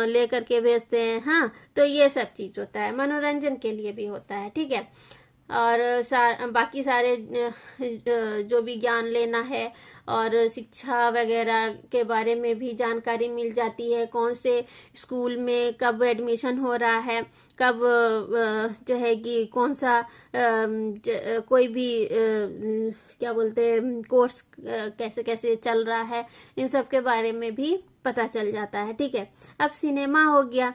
ले करके भेजते हैं। हाँ, तो ये सब चीज़ होता है, मनोरंजन के लिए भी होता है। ठीक है, और बाकी सारे जो भी ज्ञान लेना है और शिक्षा वगैरह के बारे में भी जानकारी मिल जाती है। कौन से स्कूल में कब एडमिशन हो रहा है, कब जो है कि कौन सा कोई भी क्या बोलते हैं कोर्स कैसे कैसे चल रहा है, इन सब के बारे में भी पता चल जाता है। ठीक है, अब सिनेमा हो गया।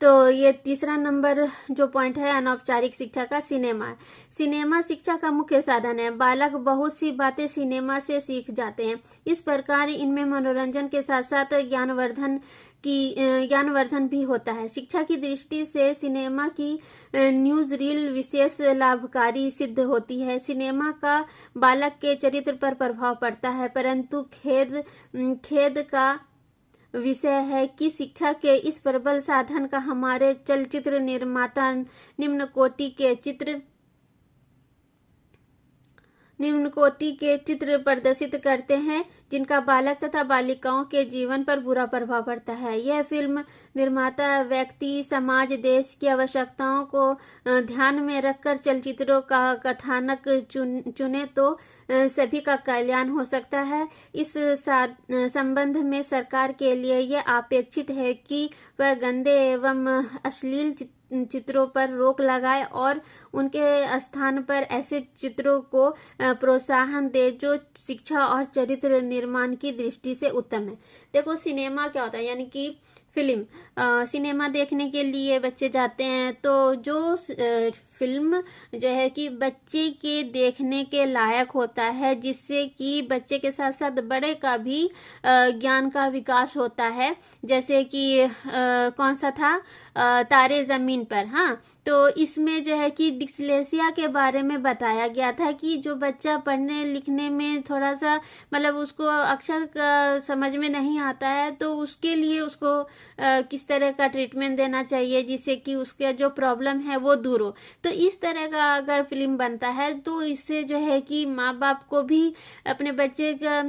तो ये तीसरा नंबर जो पॉइंट है अनौपचारिक शिक्षा का, सिनेमा शिक्षा का मुख्य साधन है। बालक बहुत सी बातें सिनेमा से सीख जाते हैं। इस प्रकार इनमें मनोरंजन के साथ साथ ज्ञानवर्धन भी होता है। शिक्षा की दृष्टि से सिनेमा की न्यूज रील विशेष लाभकारी सिद्ध होती है। सिनेमा का बालक के चरित्र पर प्रभाव पड़ता है, परंतु खेद का विषय है कि शिक्षा के इस प्रबल साधन का हमारे चलचित्र निर्माता निम्न कोटि के चित्र प्रदर्शित करते हैं जिनका बालक तथा बालिकाओं के जीवन पर बुरा प्रभाव पड़ता है। यह फिल्म निर्माता व्यक्ति, समाज, देश की आवश्यकताओं को ध्यान में रखकर चलचित्रों का कथानक चुने तो सभी का कल्याण हो सकता है। इस संबंध में सरकार के लिए यह अपेक्षित है कि वह गंदे एवं अश्लील चित्रों पर रोक लगाए और उनके स्थान पर ऐसे चित्रों को प्रोत्साहन दे जो शिक्षा और चरित्र निर्माण की दृष्टि से उत्तम है। देखो, सिनेमा क्या होता है, यानी कि फिल्म। सिनेमा देखने के लिए बच्चे जाते हैं, तो जो फिल्म जो है कि बच्चे के देखने के लायक होता है, जिससे कि बच्चे के साथ साथ बड़े का भी ज्ञान का विकास होता है। जैसे कि कौन सा था, तारे जमीन पर। हाँ, तो इसमें जो है कि डिस्लेक्सिया के बारे में बताया गया था कि जो बच्चा पढ़ने लिखने में थोड़ा सा उसको अक्षर का समझ में नहीं आता है, तो उसके लिए उसको किस तरह का ट्रीटमेंट देना चाहिए जिससे कि उसका जो प्रॉब्लम है वो दूर हो। तो इस तरह का अगर फिल्म बनता है तो इससे जो है कि माँ बाप को भी अपने बच्चे का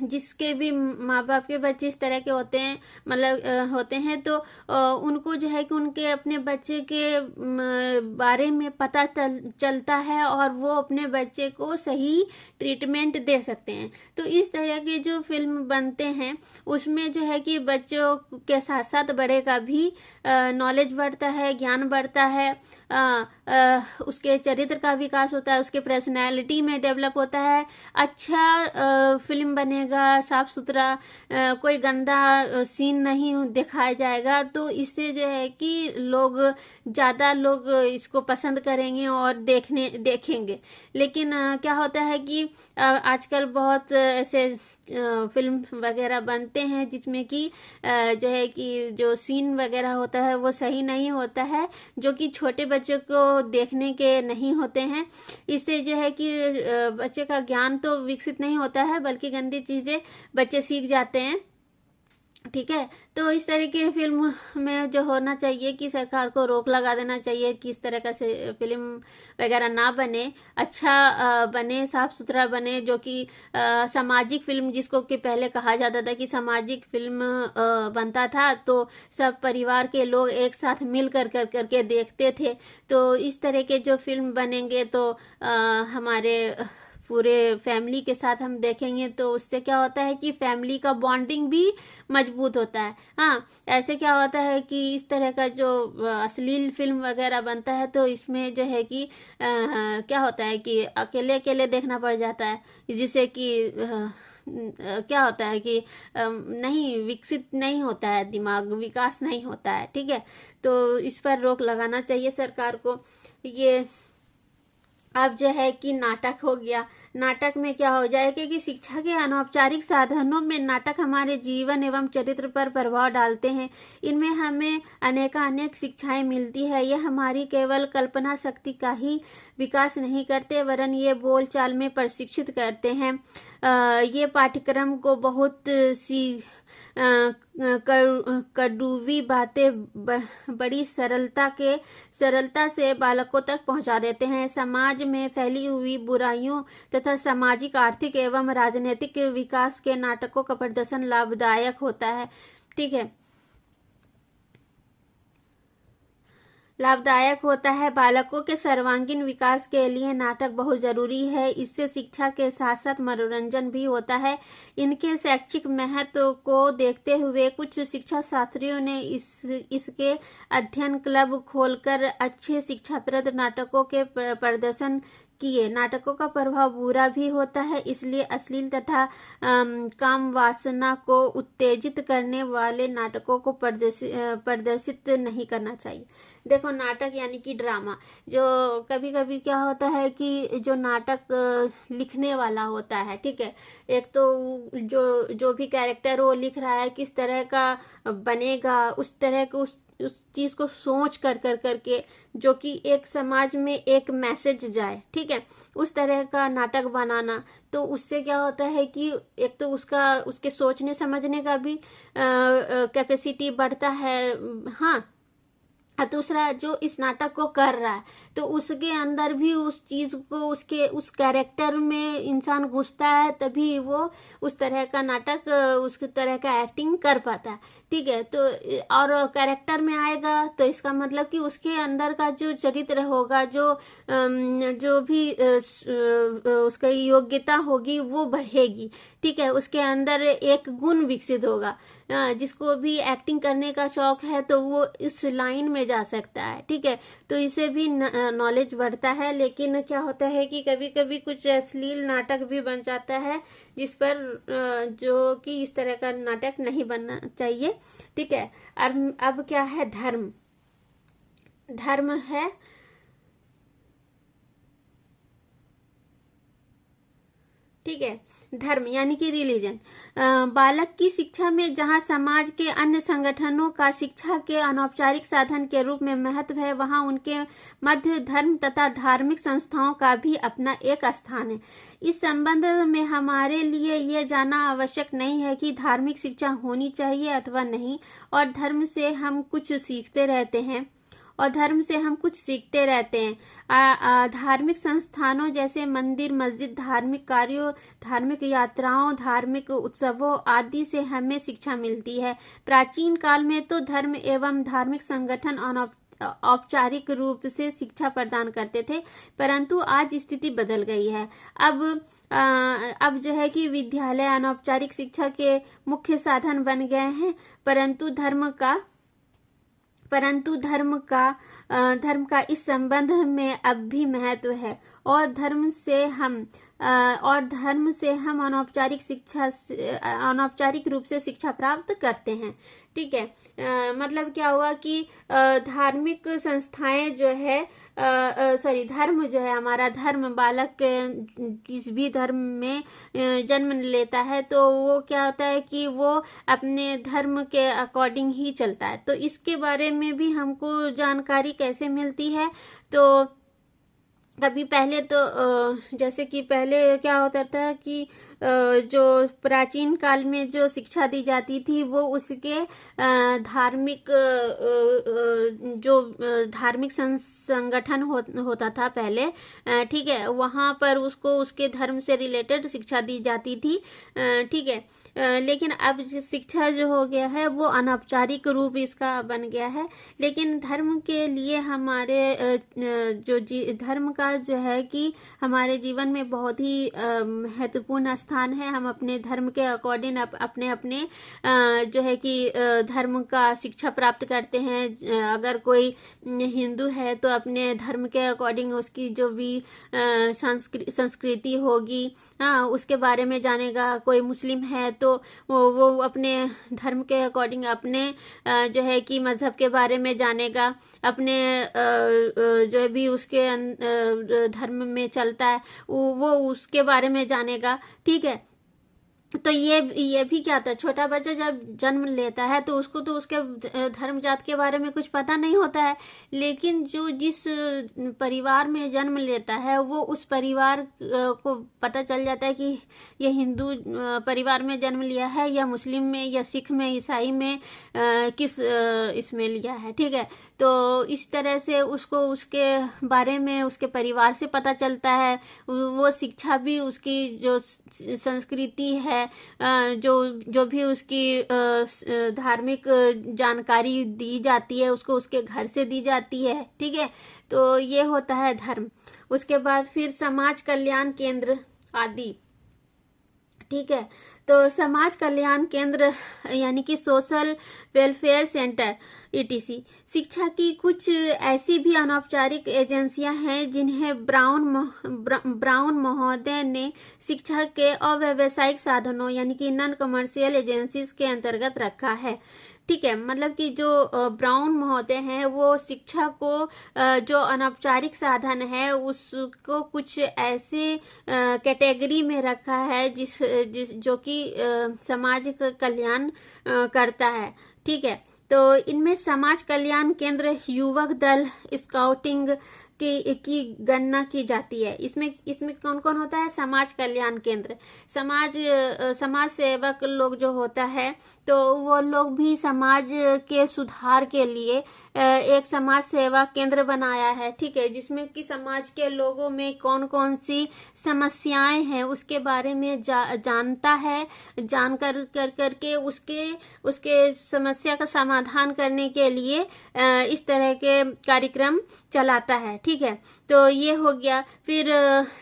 जिसके भी माँ बाप के बच्चे इस तरह के होते हैं, मतलब होते हैं, तो उनको जो है कि उनके अपने बच्चे के बारे में पता चलता है और वो अपने बच्चे को सही ट्रीटमेंट दे सकते हैं। तो इस तरह के जो फिल्म बनते हैं उसमें जो है कि बच्चों के साथ साथ बड़े का भी नॉलेज बढ़ता है, ज्ञान बढ़ता है, उसके चरित्र का विकास होता है, उसके पर्सनैलिटी में डेवलप होता है, अच्छा फिल्म बनेगा, साफ सुथरा, कोई गंदा सीन नहीं दिखाया जाएगा। तो इससे जो है कि ज़्यादा लोग इसको पसंद करेंगे और देखेंगे। लेकिन क्या होता है कि आजकल बहुत ऐसे फिल्म वगैरह बनते हैं जिसमें कि जो है कि जो सीन वगैरह होता है वो सही नहीं होता है, जो कि छोटे बच्चों को देखने के नहीं होते हैं। इससे जो है कि बच्चे का ज्ञान तो विकसित नहीं होता है, बल्कि गंदी चीज़ें बच्चे सीख जाते हैं। ठीक है, तो इस तरह की फिल्म में जो होना चाहिए कि सरकार को रोक लगा देना चाहिए कि इस तरह का से फिल्म वगैरह ना बने, अच्छा बने, साफ सुथरा बने, जो कि सामाजिक फिल्म, जिसको कि पहले कहा जाता था कि सामाजिक फिल्म बनता था तो सब परिवार के लोग एक साथ मिल करके देखते थे। तो इस तरह के जो फिल्म बनेंगे तो हमारे पूरे फैमिली के साथ हम देखेंगे, तो उससे क्या होता है कि फैमिली का बॉन्डिंग भी मजबूत होता है। हाँ, ऐसे क्या होता है कि इस तरह का जो अश्लील फिल्म वगैरह बनता है तो इसमें जो है कि क्या होता है कि अकेले अकेले देखना पड़ जाता है, जिससे कि क्या होता है कि नहीं विकसित नहीं होता है, दिमाग विकास नहीं होता है। ठीक है, तो इस पर रोक लगाना चाहिए सरकार को। ये अब जो है कि नाटक हो गया, नाटक में क्या हो जाएगा कि शिक्षा के अनौपचारिक साधनों में नाटक हमारे जीवन एवं चरित्र पर प्रभाव डालते हैं। इनमें हमें अनेक शिक्षाएं मिलती है। यह हमारी केवल कल्पना शक्ति का ही विकास नहीं करते, वरन ये बोलचाल में प्रशिक्षित करते हैं। ये पाठ्यक्रम को बहुत सी कड़वी बातें बड़ी सरलता से बालकों तक पहुंचा देते हैं। समाज में फैली हुई बुराइयों तथा सामाजिक, आर्थिक एवं राजनीतिक विकास के नाटकों का प्रदर्शन लाभदायक होता है। ठीक है, लाभदायक होता है। बालकों के सर्वांगीण विकास के लिए नाटक बहुत जरूरी है। इससे शिक्षा के साथ साथ मनोरंजन भी होता है। इनके शैक्षिक महत्व को देखते हुए कुछ शिक्षा शास्त्रियों ने इसके अध्ययन क्लब खोलकर अच्छे शिक्षाप्रद नाटकों के प्रदर्शन किए। नाटकों का प्रभाव बुरा भी होता है, इसलिए अश्लील तथा काम वासना को उत्तेजित करने वाले नाटकों को प्रदर्शित नहीं करना चाहिए। देखो, नाटक यानी कि ड्रामा, जो कभी कभी क्या होता है कि जो नाटक लिखने वाला होता है, ठीक है, एक तो जो भी कैरेक्टर वो लिख रहा है किस तरह का बनेगा, उस तरह को उस चीज को सोच करके जो कि एक समाज में एक मैसेज जाए, ठीक है, उस तरह का नाटक बनाना। तो उससे क्या होता है कि एक तो उसके सोचने समझने का भी कैपेसिटी बढ़ता है। हाँ, दूसरा जो इस नाटक को कर रहा है तो उसके अंदर भी उस चीज को, उसके उस कैरेक्टर में इंसान घुसता है, तभी वो उस तरह का नाटक, उस तरह का एक्टिंग कर पाता है। ठीक है, तो और कैरेक्टर में आएगा तो इसका मतलब कि उसके अंदर का जो चरित्र होगा, जो भी उसकी योग्यता होगी वो बढ़ेगी। ठीक है, उसके अंदर एक गुण विकसित होगा। जिसको भी एक्टिंग करने का शौक है तो वो इस लाइन में जा सकता है। ठीक है, तो इसे भी नॉलेज बढ़ता है। लेकिन क्या होता है कि कभी कभी कुछ अश्लील नाटक भी बन जाता है, जिस पर जो कि इस तरह का नाटक नहीं बनना चाहिए। ठीक है, अब क्या है, धर्म है। ठीक है, धर्म यानी कि रिलीजन। बालक की शिक्षा में जहाँ समाज के अन्य संगठनों का शिक्षा के अनौपचारिक साधन के रूप में महत्व है, वहाँ उनके मध्य धर्म तथा धार्मिक संस्थाओं का भी अपना एक स्थान है। इस संबंध में हमारे लिए यह जानना आवश्यक नहीं है कि धार्मिक शिक्षा होनी चाहिए अथवा नहीं, और धर्म से हम कुछ सीखते रहते हैं और धर्म से हम कुछ सीखते रहते हैं। धार्मिक संस्थानों जैसे मंदिर, मस्जिद, धार्मिक कार्यों, धार्मिक यात्राओं, धार्मिक उत्सवों आदि से हमें शिक्षा मिलती है। प्राचीन काल में तो धर्म एवं धार्मिक संगठन औपचारिक रूप से शिक्षा प्रदान करते थे, परंतु आज स्थिति बदल गई है। अब जो है कि विद्यालय अनौपचारिक शिक्षा के मुख्य साधन बन गए हैं, परंतु धर्म का इस संबंध में अब भी महत्व है और धर्म से हम अनौपचारिक रूप से शिक्षा प्राप्त करते हैं। ठीक है, मतलब क्या हुआ कि धार्मिक संस्थाएं जो है धर्म जो है, हमारा धर्म, बालक किस भी धर्म में जन्म लेता है तो वो क्या होता है कि वो अपने धर्म के अकॉर्डिंग ही चलता है। तो इसके बारे में भी हमको जानकारी कैसे मिलती है, तो कभी पहले तो जैसे कि पहले क्या होता था कि जो प्राचीन काल में जो शिक्षा दी जाती थी वो उसके धार्मिक संगठन होता था पहले, ठीक है, वहां पर उसको उसके धर्म से रिलेटेड शिक्षा दी जाती थी। ठीक है, लेकिन अब शिक्षा जो हो गया है वो अनौपचारिक रूप इसका बन गया है। लेकिन धर्म के लिए हमारे धर्म का जो है कि हमारे जीवन में बहुत ही महत्वपूर्ण स्थान है। हम अपने धर्म के अकॉर्डिंग अपने अपने जो है कि धर्म का शिक्षा प्राप्त करते हैं। अगर कोई हिंदू है तो अपने धर्म के अकॉर्डिंग उसकी जो भी संस्कृति होगी उसके बारे में जानेगा। कोई मुस्लिम है तो वो अपने धर्म के अकॉर्डिंग अपने जो है कि मजहब के बारे में जानेगा, अपने जो भी उसके धर्म में चलता है वो उसके बारे में जानेगा। ठीक है, तो ये भी क्या था, छोटा बच्चा जब जन्म लेता है तो उसको तो उसके धर्म जात के बारे में कुछ पता नहीं होता है, लेकिन जो जिस परिवार में जन्म लेता है वो उस परिवार को पता चल जाता है कि ये हिंदू परिवार में जन्म लिया है या मुस्लिम में या सिख में, ईसाई में, किस इसमें लिया है। ठीक है, तो इस तरह से उसको उसके बारे में उसके परिवार से पता चलता है। वो शिक्षा भी उसकी जो संस्कृति है, जो भी उसकी धार्मिक जानकारी दी जाती है उसको उसके घर से दी जाती है। ठीक है, तो ये होता है धर्म। उसके बाद फिर समाज कल्याण केंद्र आदि। ठीक है, तो समाज कल्याण केंद्र यानी कि सोशल वेलफेयर सेंटर ETC। शिक्षा की कुछ ऐसी भी अनौपचारिक एजेंसियां हैं जिन्हें ब्राउन महोदय ने शिक्षा के अव्यावसायिक साधनों यानी कि नॉन कमर्शियल एजेंसीज के अंतर्गत रखा है। ठीक है, मतलब कि जो ब्राउन महोदय हैं वो शिक्षा को जो अनौपचारिक साधन है उसको कुछ ऐसे कैटेगरी में रखा है जो कि समाज का कल्याण करता है। ठीक है, तो इनमें समाज कल्याण केंद्र, युवक दल, स्काउटिंग की गणना की जाती है। इसमें कौन कौन होता है? समाज कल्याण केंद्र, समाज सेवक लोग जो होता है तो वो लोग भी समाज के सुधार के लिए एक समाज सेवा केंद्र बनाया है। ठीक है, जिसमें कि समाज के लोगों में कौन कौन सी समस्याएं हैं उसके बारे में जानता है, जान करके उसके समस्या का समाधान करने के लिए इस तरह के कार्यक्रम चलाता है। ठीक है, तो ये हो गया। फिर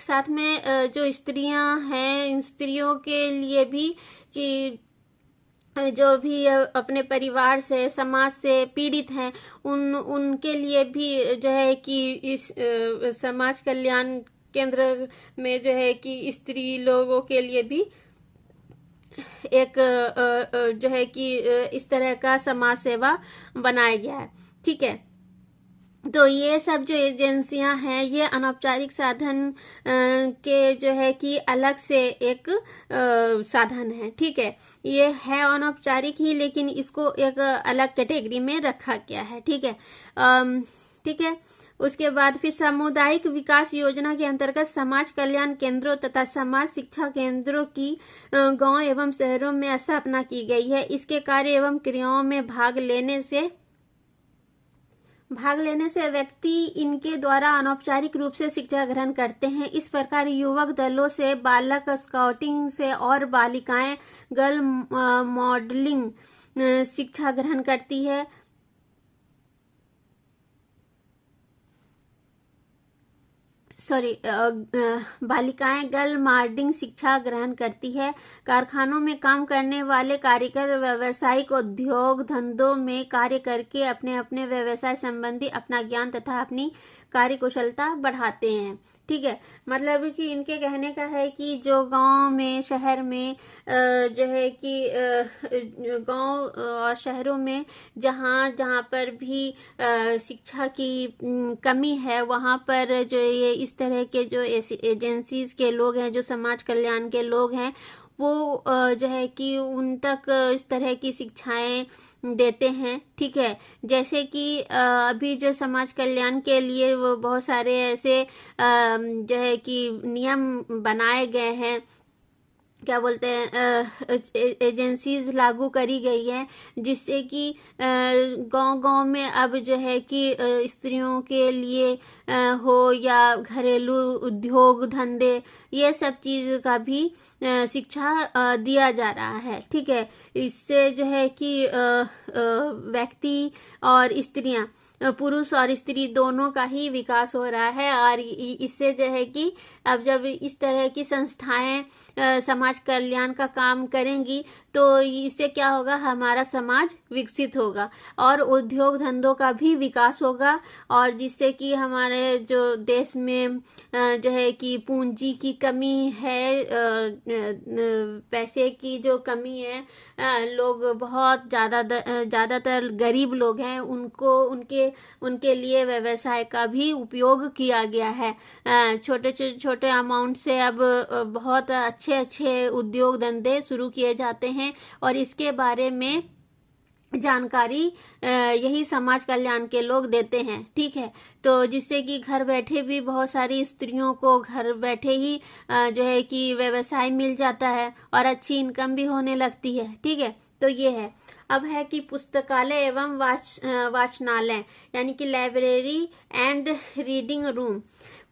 साथ में जो स्त्रियां हैं, इन स्त्रियों के लिए भी कि जो भी अपने परिवार से, समाज से पीड़ित हैं उनके लिए भी जो है कि इस समाज कल्याण केंद्र में जो है कि स्त्री लोगों के लिए भी एक जो है कि इस तरह का समाज सेवा बनाया गया है। ठीक है, तो ये सब जो एजेंसियां हैं ये अनौपचारिक साधन के जो है कि अलग से एक साधन है। ठीक है, ये है अनौपचारिक ही, लेकिन इसको एक अलग कैटेगरी में रखा गया है। ठीक है, ठीक है। उसके बाद फिर सामुदायिक विकास योजना के अंतर्गत समाज कल्याण केंद्रों तथा समाज शिक्षा केंद्रों की गांव एवं शहरों में स्थापना की गई है। इसके कार्य एवं क्रियाओं में भाग लेने से भाग लेने से व्यक्ति इनके द्वारा अनौपचारिक रूप से शिक्षा ग्रहण करते हैं। इस प्रकार युवक दलों से बालक स्काउटिंग से और बालिकाएं गर्ल मॉडलिंग शिक्षा ग्रहण करती है। बालिकाएं गर्ल मॉडलिंग शिक्षा ग्रहण करती है। कारखानों में काम करने वाले कारीगर व्यावसायिक उद्योग धंधों में कार्य करके अपने अपने व्यवसाय संबंधी अपना ज्ञान तथा अपनी कार्यकुशलता बढ़ाते हैं। ठीक है, मतलब कि इनके कहने का है कि जो गांव में शहर में जो है कि गांव और शहरों में जहां जहां पर भी शिक्षा की कमी है, वहां पर जो ये इस तरह के जो एजेंसीज के लोग हैं, जो समाज कल्याण के लोग हैं, वो जो है कि उन तक इस तरह की शिक्षाएं देते हैं। ठीक है, जैसे कि अभी जो समाज कल्याण के लिए वो बहुत सारे ऐसे जो है कि नियम बनाए गए हैं, क्या बोलते हैं, एजेंसीज लागू करी गई है, जिससे कि गांव-गांव में अब जो है कि स्त्रियों के लिए हो या घरेलू उद्योग धंधे, ये सब चीज का भी शिक्षा दिया जा रहा है। ठीक है, इससे जो है कि व्यक्ति और स्त्रियां, पुरुष और स्त्री दोनों का ही विकास हो रहा है। और इससे जो है कि अब जब इस तरह की संस्थाएं समाज कल्याण का काम करेंगी तो इससे क्या होगा, हमारा समाज विकसित होगा और उद्योग धंधों का भी विकास होगा, और जिससे कि हमारे जो देश में जो है कि पूंजी की कमी है, पैसे की जो कमी है, लोग बहुत ज़्यादातर गरीब लोग हैं, उनके लिए व्यवसाय का भी उपयोग किया गया है। छोटे अमाउंट से अब बहुत अच्छे उद्योग धंधे शुरू किए जाते हैं, और इसके बारे में जानकारी यही समाज कल्याण के लोग देते हैं। ठीक है, तो जिससे कि घर बैठे भी बहुत सारी स्त्रियों को घर बैठे ही जो है कि व्यवसाय मिल जाता है और अच्छी इनकम भी होने लगती है। ठीक है, तो ये है। अब है कि पुस्तकालय एवं वाचनालय, यानी कि लाइब्रेरी एंड रीडिंग रूम।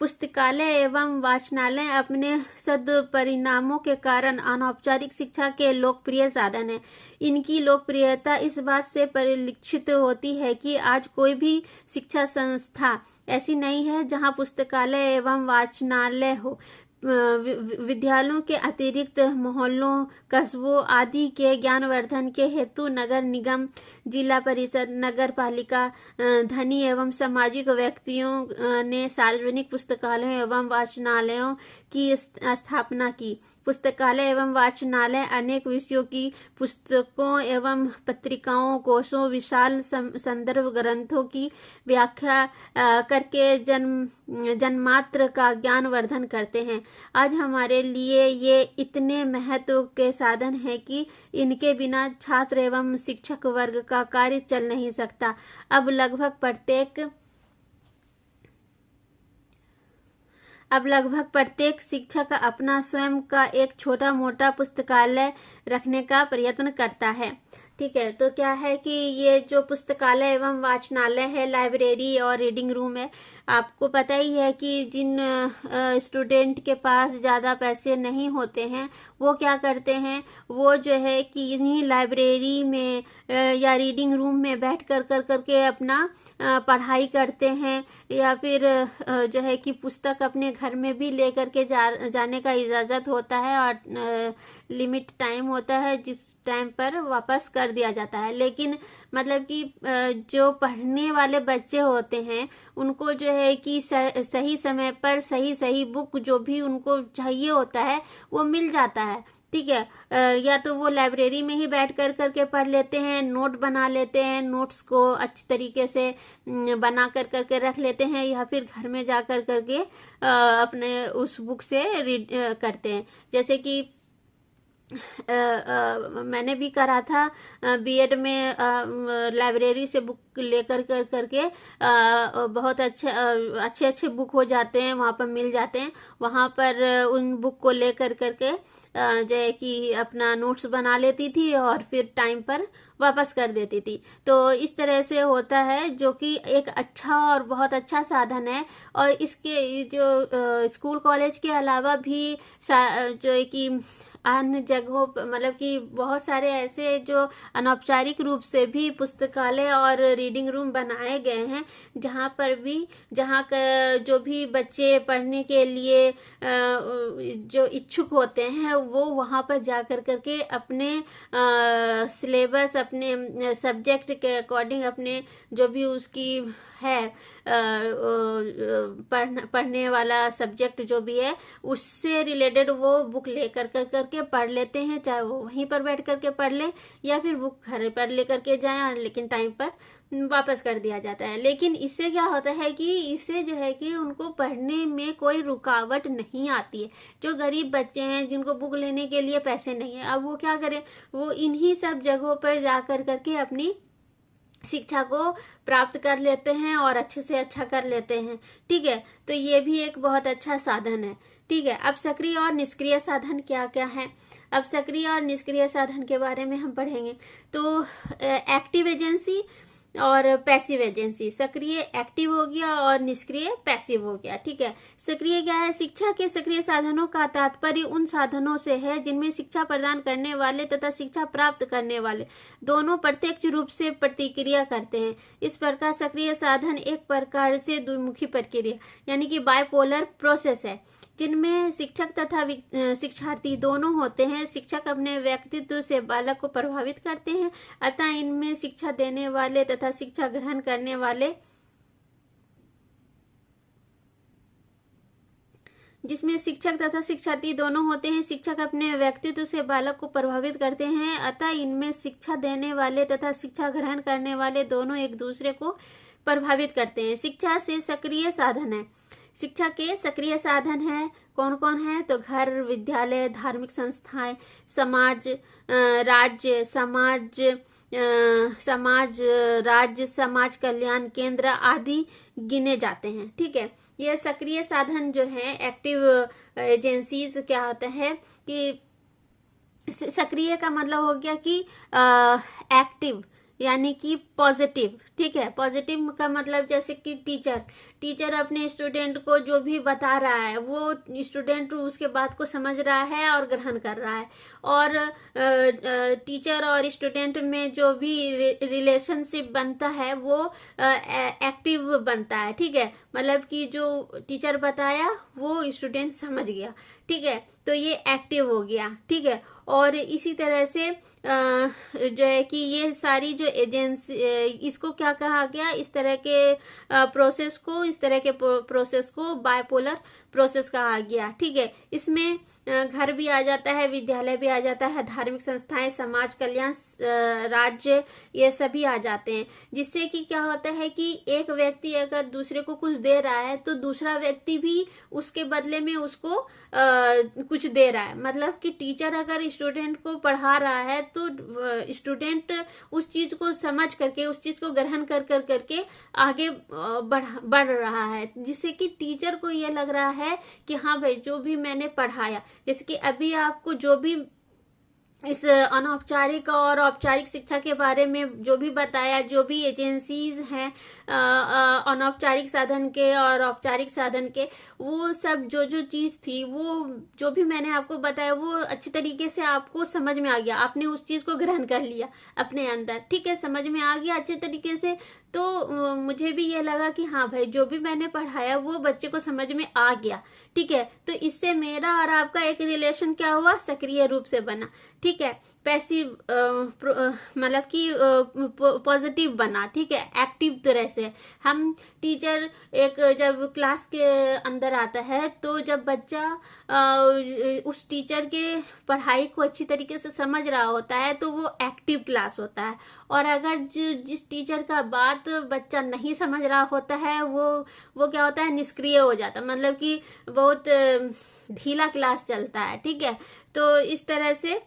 पुस्तकालय एवं वाचनालय अपने सदपरिणामों के कारण अनौपचारिक शिक्षा के लोकप्रिय साधन है। इनकी लोकप्रियता इस बात से परिलक्षित होती है कि आज कोई भी शिक्षा संस्था ऐसी नहीं है जहां पुस्तकालय एवं वाचनालय हो। विद्यालयों के अतिरिक्त मोहल्लों, कस्बों आदि के ज्ञानवर्धन के हेतु नगर निगम, जिला परिषद, नगर पालिका, धनी एवं सामाजिक व्यक्तियों ने सार्वजनिक पुस्तकालयों एवं वाचनालयों की स्थापना की। पुस्तकालय एवं वाचनालय अनेक विषयों की पुस्तकों एवं पत्रिकाओं, कोशों, विशाल संदर्भ ग्रंथों की व्याख्या करके जन्मात्र का ज्ञानवर्धन करते हैं। आज हमारे लिए ये इतने महत्व के साधन हैं कि इनके बिना छात्र एवं शिक्षक वर्ग का कार्य चल नहीं सकता। अब लगभग प्रत्येक शिक्षक अपना स्वयं का एक छोटा मोटा पुस्तकालय रखने का प्रयत्न करता है। ठीक है, तो क्या है कि ये जो पुस्तकालय एवं वाचनालय है, लाइब्रेरी और रीडिंग रूम है, आपको पता ही है कि जिन स्टूडेंट के पास ज़्यादा पैसे नहीं होते हैं, वो क्या करते हैं, वो जो है कि इन्हीं लाइब्रेरी में या रीडिंग रूम में बैठ करके अपना पढ़ाई करते हैं, या फिर जो है कि पुस्तक अपने घर में भी लेकर के जाने का इजाज़त होता है, और लिमिट टाइम होता है जिस टाइम पर वापस कर दिया जाता है। लेकिन मतलब कि जो पढ़ने वाले बच्चे होते हैं, उनको जो है कि सही समय पर सही बुक जो भी उनको चाहिए होता है वो मिल जाता है। ठीक है, या तो वो लाइब्रेरी में ही बैठ करके पढ़ लेते हैं, नोट बना लेते हैं, नोट्स को अच्छी तरीके से बना करके रख लेते हैं, या फिर घर में जा करके अपने उस बुक से रीड करते हैं। जैसे कि मैंने भी करा था बीएड में, लाइब्रेरी से बुक लेकर कर करके बहुत अच्छे अच्छे बुक हो जाते हैं, वहाँ पर मिल जाते हैं। वहाँ पर उन बुक को लेकर करके जो है कि अपना नोट्स बना लेती थी और फिर टाइम पर वापस कर देती थी। तो इस तरह से होता है, जो कि एक अच्छा और बहुत अच्छा साधन है। और इसके जो स्कूल कॉलेज के अलावा भी जो है कि अन्य जगहों मतलब कि बहुत सारे ऐसे जो अनौपचारिक रूप से भी पुस्तकालय और रीडिंग रूम बनाए गए हैं, जहाँ पर भी जहाँ का जो भी बच्चे पढ़ने के लिए जो इच्छुक होते हैं वो वहाँ पर जा कर करके अपने सिलेबस, अपने सब्जेक्ट के अकॉर्डिंग, अपने जो भी उसकी है पढ़ने वाला सब्जेक्ट जो भी है उससे रिलेटेड वो बुक लेकर कर करके पढ़ लेते हैं। चाहे वो वहीं पर बैठ करके पढ़ ले या फिर बुक घर पर लेकर के जाएं, लेकिन टाइम पर वापस कर दिया जाता है। लेकिन इससे क्या होता है कि इससे जो है कि उनको पढ़ने में कोई रुकावट नहीं आती है। जो गरीब बच्चे हैं जिनको बुक लेने के लिए पैसे नहीं है, अब वो क्या करें, वो इन्हीं सब जगहों पर जाकर करके अपनी शिक्षा को प्राप्त कर लेते हैं और अच्छे से अच्छा कर लेते हैं। ठीक है, तो ये भी एक बहुत अच्छा साधन है। ठीक है, अब सक्रिय और निष्क्रिय साधन क्या क्या है। अब सक्रिय और निष्क्रिय साधन के बारे में हम पढ़ेंगे। तो एक्टिव एजेंसी और पैसिव एजेंसी, सक्रिय एक्टिव हो गया और निष्क्रिय पैसिव हो गया। ठीक है, सक्रिय क्या है, शिक्षा के सक्रिय साधनों का तात्पर्य उन साधनों से है जिनमें शिक्षा प्रदान करने वाले तथा शिक्षा प्राप्त करने वाले दोनों प्रत्यक्ष रूप से प्रतिक्रिया करते हैं। इस प्रकार सक्रिय साधन एक प्रकार से द्विमुखी प्रक्रिया यानी कि बाइपोलर प्रोसेस है, जिनमें शिक्षक तथा शिक्षार्थी दोनों होते हैं। शिक्षक अपने व्यक्तित्व से बालक को प्रभावित करते हैं, अतः इनमें शिक्षा देने वाले तथा शिक्षा ग्रहण करने वाले, जिसमें शिक्षक तथा शिक्षार्थी दोनों होते हैं। शिक्षक अपने व्यक्तित्व से बालक को प्रभावित करते हैं, अतः इनमें शिक्षा देने वाले तथा शिक्षा ग्रहण करने वाले दोनों एक दूसरे को प्रभावित करते हैं। शिक्षा से सक्रिय साधन है, शिक्षा के सक्रिय साधन है कौन कौन है, तो घर, विद्यालय, धार्मिक संस्थाएं, समाज, राज्य, राज्य समाज कल्याण केंद्र आदि गिने जाते हैं। ठीक है, ये सक्रिय साधन जो है, एक्टिव एजेंसीज क्या होता है कि सक्रिय का मतलब हो गया कि एक्टिव यानी कि पॉजिटिव। ठीक है, पॉजिटिव का मतलब जैसे कि टीचर अपने स्टूडेंट को जो भी बता रहा है वो स्टूडेंट उसके बात को समझ रहा है और ग्रहण कर रहा है। और टीचर और स्टूडेंट में जो भी रिलेशनशिप बनता है वो एक्टिव बनता है। ठीक है, मतलब कि जो टीचर बताया वो स्टूडेंट समझ गया। ठीक है, तो ये एक्टिव हो गया। ठीक है, और इसी तरह से जो है कि ये सारी जो एजेंसी, इसको क्या कहा गया, इस तरह के प्रोसेस को बाइपोलर प्रोसेस कहा गया। ठीक है, इसमें घर भी आ जाता है, विद्यालय भी आ जाता है, धार्मिक संस्थाएं, समाज कल्याण, राज्य, ये सभी आ जाते हैं। जिससे कि क्या होता है कि एक व्यक्ति अगर दूसरे को कुछ दे रहा है तो दूसरा व्यक्ति भी उसके बदले में उसको कुछ दे रहा है। मतलब कि टीचर अगर स्टूडेंट को पढ़ा रहा है तो स्टूडेंट उस चीज को समझ करके, उस चीज को ग्रहण कर करके आगे बढ़ रहा है, जिससे कि टीचर को ये लग रहा है कि हाँ भाई जो भी मैंने पढ़ाया, जैसे कि अभी आपको जो भी इस अनौपचारिक और औपचारिक शिक्षा के बारे में जो भी बताया, जो भी एजेंसीज हैं अनौपचारिक साधन के और औपचारिक साधन के, वो सब जो चीज थी, वो जो भी मैंने आपको बताया वो अच्छी तरीके से आपको समझ में आ गया, आपने उस चीज को ग्रहण कर लिया अपने अंदर। ठीक है, समझ में आ गया अच्छे तरीके से। तो मुझे भी ये लगा कि हाँ भाई जो भी मैंने पढ़ाया वो बच्चे को समझ में आ गया। ठीक है, तो इससे मेरा और आपका एक रिलेशन क्या हुआ, सक्रिय रूप से बना। ठीक है, पैसिव मतलब कि पॉजिटिव बना। ठीक है, एक्टिव तरह से हम टीचर एक जब क्लास के अंदर आता है तो जब बच्चा उस टीचर के पढ़ाई को अच्छी तरीके से समझ रहा होता है तो वो एक्टिव क्लास होता है। और अगर जिस टीचर का बात बच्चा नहीं समझ रहा होता है वो क्या होता है, निष्क्रिय हो जाता है, मतलब कि बहुत ढीला क्लास चलता है। ठीक है, तो इस तरह से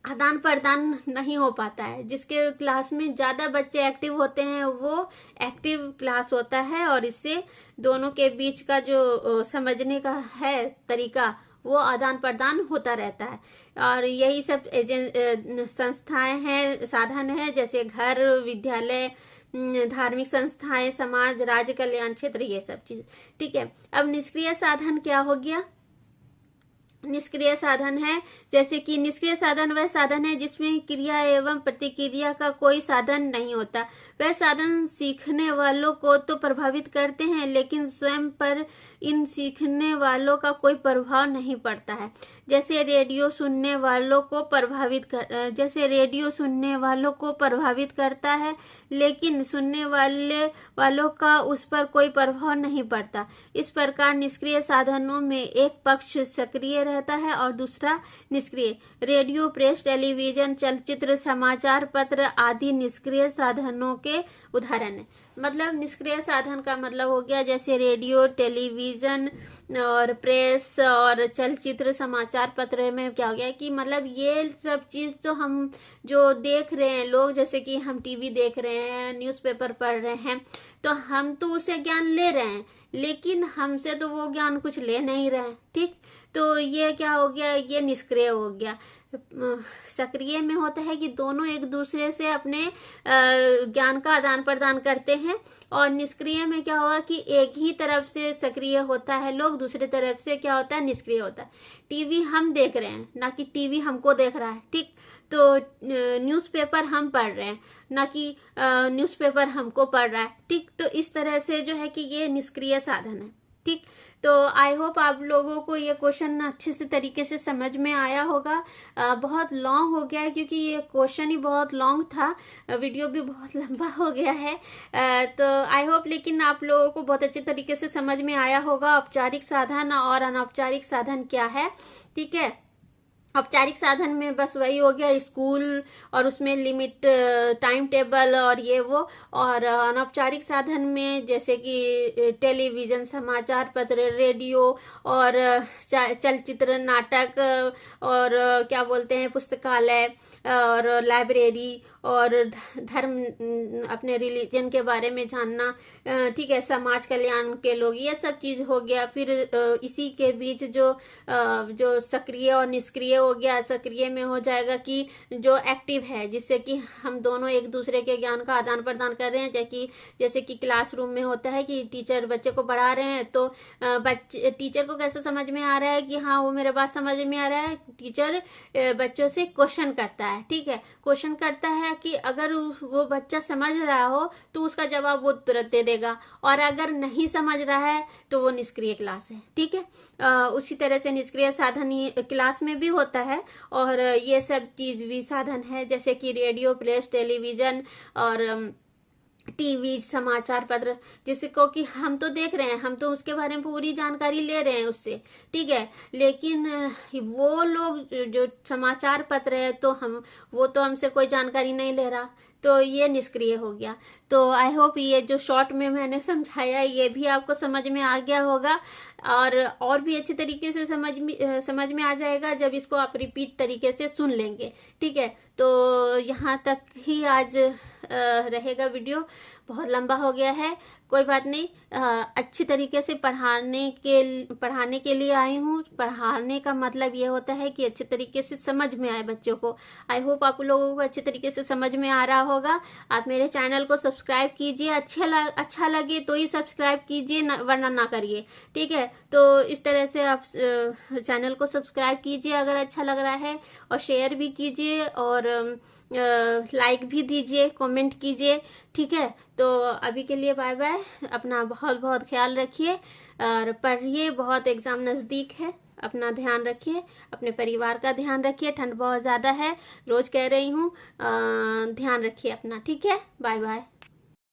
आदान प्रदान नहीं हो पाता है। जिसके क्लास में ज़्यादा बच्चे एक्टिव होते हैं वो एक्टिव क्लास होता है, और इससे दोनों के बीच का जो समझने का है तरीका वो आदान प्रदान होता रहता है। और यही सब संस्थाएं हैं, साधन है, जैसे घर, विद्यालय, धार्मिक संस्थाएं, समाज, राज्य कल्याण क्षेत्र, ये सब चीज। ठीक है, अब निष्क्रिय साधन क्या हो गया? निष्क्रिय साधन है, जैसे कि निष्क्रिय साधन वह साधन है जिसमें क्रिया एवं प्रतिक्रिया का कोई साधन नहीं होता। वह साधन सीखने वालों को तो प्रभावित करते हैं, लेकिन स्वयं पर इन सीखने वालों का कोई प्रभाव नहीं पड़ता है। जैसे रेडियो सुनने वालों को प्रभावित करता है, लेकिन सुनने वालों का उस पर कोई प्रभाव नहीं पड़ता। इस प्रकार निष्क्रिय साधनों में एक पक्ष सक्रिय रहता है और दूसरा निष्क्रिय। रेडियो, प्रेस, टेलीविजन, चलचित्र, समाचार पत्र आदि निष्क्रिय साधनों के उदाहरण है। मतलब निष्क्रिय साधन का मतलब हो गया जैसे रेडियो, टेलीविजन और प्रेस और चलचित्र, समाचार पत्र में क्या हो गया कि मतलब ये सब चीज तो हम जो देख रहे हैं लोग, जैसे कि हम टीवी देख रहे हैं, न्यूज़पेपर पढ़ रहे हैं, तो हम तो उसे ज्ञान ले रहे हैं, लेकिन हमसे तो वो ज्ञान कुछ ले नहीं रहे। ठीक, तो ये क्या हो गया? ये निष्क्रिय हो गया। सक्रिय में होता है कि दोनों एक दूसरे से अपने ज्ञान का आदान प्रदान करते हैं, और निष्क्रिय में क्या होगा कि एक ही तरफ से सक्रिय होता है लोग, दूसरी तरफ से क्या होता है? निष्क्रिय होता है। टीवी हम देख रहे हैं, ना कि टीवी हमको देख रहा है। ठीक, तो न्यूज़पेपर हम पढ़ रहे हैं, ना कि न्यूज़पेपर हमको पढ़ रहा है। ठीक, तो इस तरह से जो है कि ये निष्क्रिय साधन है। ठीक, तो आई होप आप लोगों को ये क्वेश्चन अच्छे से तरीके से समझ में आया होगा। बहुत लॉन्ग हो गया है क्योंकि ये क्वेश्चन ही बहुत लॉन्ग था, वीडियो भी बहुत लंबा हो गया है। तो आई होप लेकिन आप लोगों को बहुत अच्छे तरीके से समझ में आया होगा औपचारिक साधन और अनौपचारिक साधन क्या है। ठीक है, औपचारिक साधन में बस वही हो गया स्कूल और उसमें लिमिट, टाइम टेबल और ये वो। और अनौपचारिक साधन में जैसे कि टेलीविजन, समाचार पत्र, रेडियो और चलचित्र, नाटक और क्या बोलते हैं पुस्तकालय और लाइब्रेरी और धर्म, अपने रिलीजन के बारे में जानना। ठीक है, समाज कल्याण के लोग, ये सब चीज हो गया। फिर इसी के बीच जो सक्रिय और निष्क्रिय हो गया। सक्रिय में हो जाएगा कि जो एक्टिव है, जिससे कि हम दोनों एक दूसरे के ज्ञान का आदान प्रदान कर रहे हैं। जैसे कि क्लासरूम में होता है कि टीचर बच्चे को पढ़ा रहे हैं, तो टीचर को कैसे समझ में आ रहा है कि हाँ वो मेरे बात समझ में आ रहा है। टीचर बच्चों से क्वेश्चन करता है। ठीक है, क्वेश्चन करता है कि अगर वो बच्चा समझ रहा हो तो उसका जवाब वो तुरंत दे देगा, और अगर नहीं समझ रहा है तो वो निष्क्रिय क्लास है। ठीक है, उसी तरह से निष्क्रिय साधन क्लास में भी होता है, और ये सब चीज भी साधन है, जैसे कि रेडियो, प्रेस, टेलीविजन और टीवी, समाचार पत्र, जिसको कि हम तो देख रहे हैं, हम तो उसके बारे में पूरी जानकारी ले रहे हैं उससे। ठीक है, लेकिन वो लोग जो समाचार पत्र है तो वो तो हमसे कोई जानकारी नहीं ले रहा, तो ये निष्क्रिय हो गया। तो आई होप ये जो शॉर्ट में मैंने समझाया ये भी आपको समझ में आ गया होगा, और भी अच्छे तरीके से समझ में आ जाएगा जब इसको आप रिपीट तरीके से सुन लेंगे। ठीक है, तो यहाँ तक ही आज रहेगा वीडियो, बहुत लंबा हो गया है, कोई बात नहीं। अच्छी तरीके से पढ़ाने के लिए आई हूँ। पढ़ाने का मतलब ये होता है कि अच्छे तरीके से समझ में आए बच्चों को। आई होप आप लोगों को अच्छे तरीके से समझ में आ रहा होगा। आप मेरे चैनल को सब्सक्राइब कीजिए, अच्छा लगे तो ही सब्सक्राइब कीजिए, वरना ना करिए। ठीक है, तो इस तरह से आप चैनल को सब्सक्राइब कीजिए अगर अच्छा लग रहा है, और शेयर भी कीजिए और लाइक भी दीजिए, कमेंट कीजिए। ठीक है, तो अभी के लिए बाय बाय। अपना बहुत बहुत ख्याल रखिए और पढ़िए, बहुत एग्जाम नज़दीक है। अपना ध्यान रखिए, अपने परिवार का ध्यान रखिए। ठंड बहुत ज़्यादा है, रोज कह रही हूँ, ध्यान रखिए अपना। ठीक है, बाय बाय।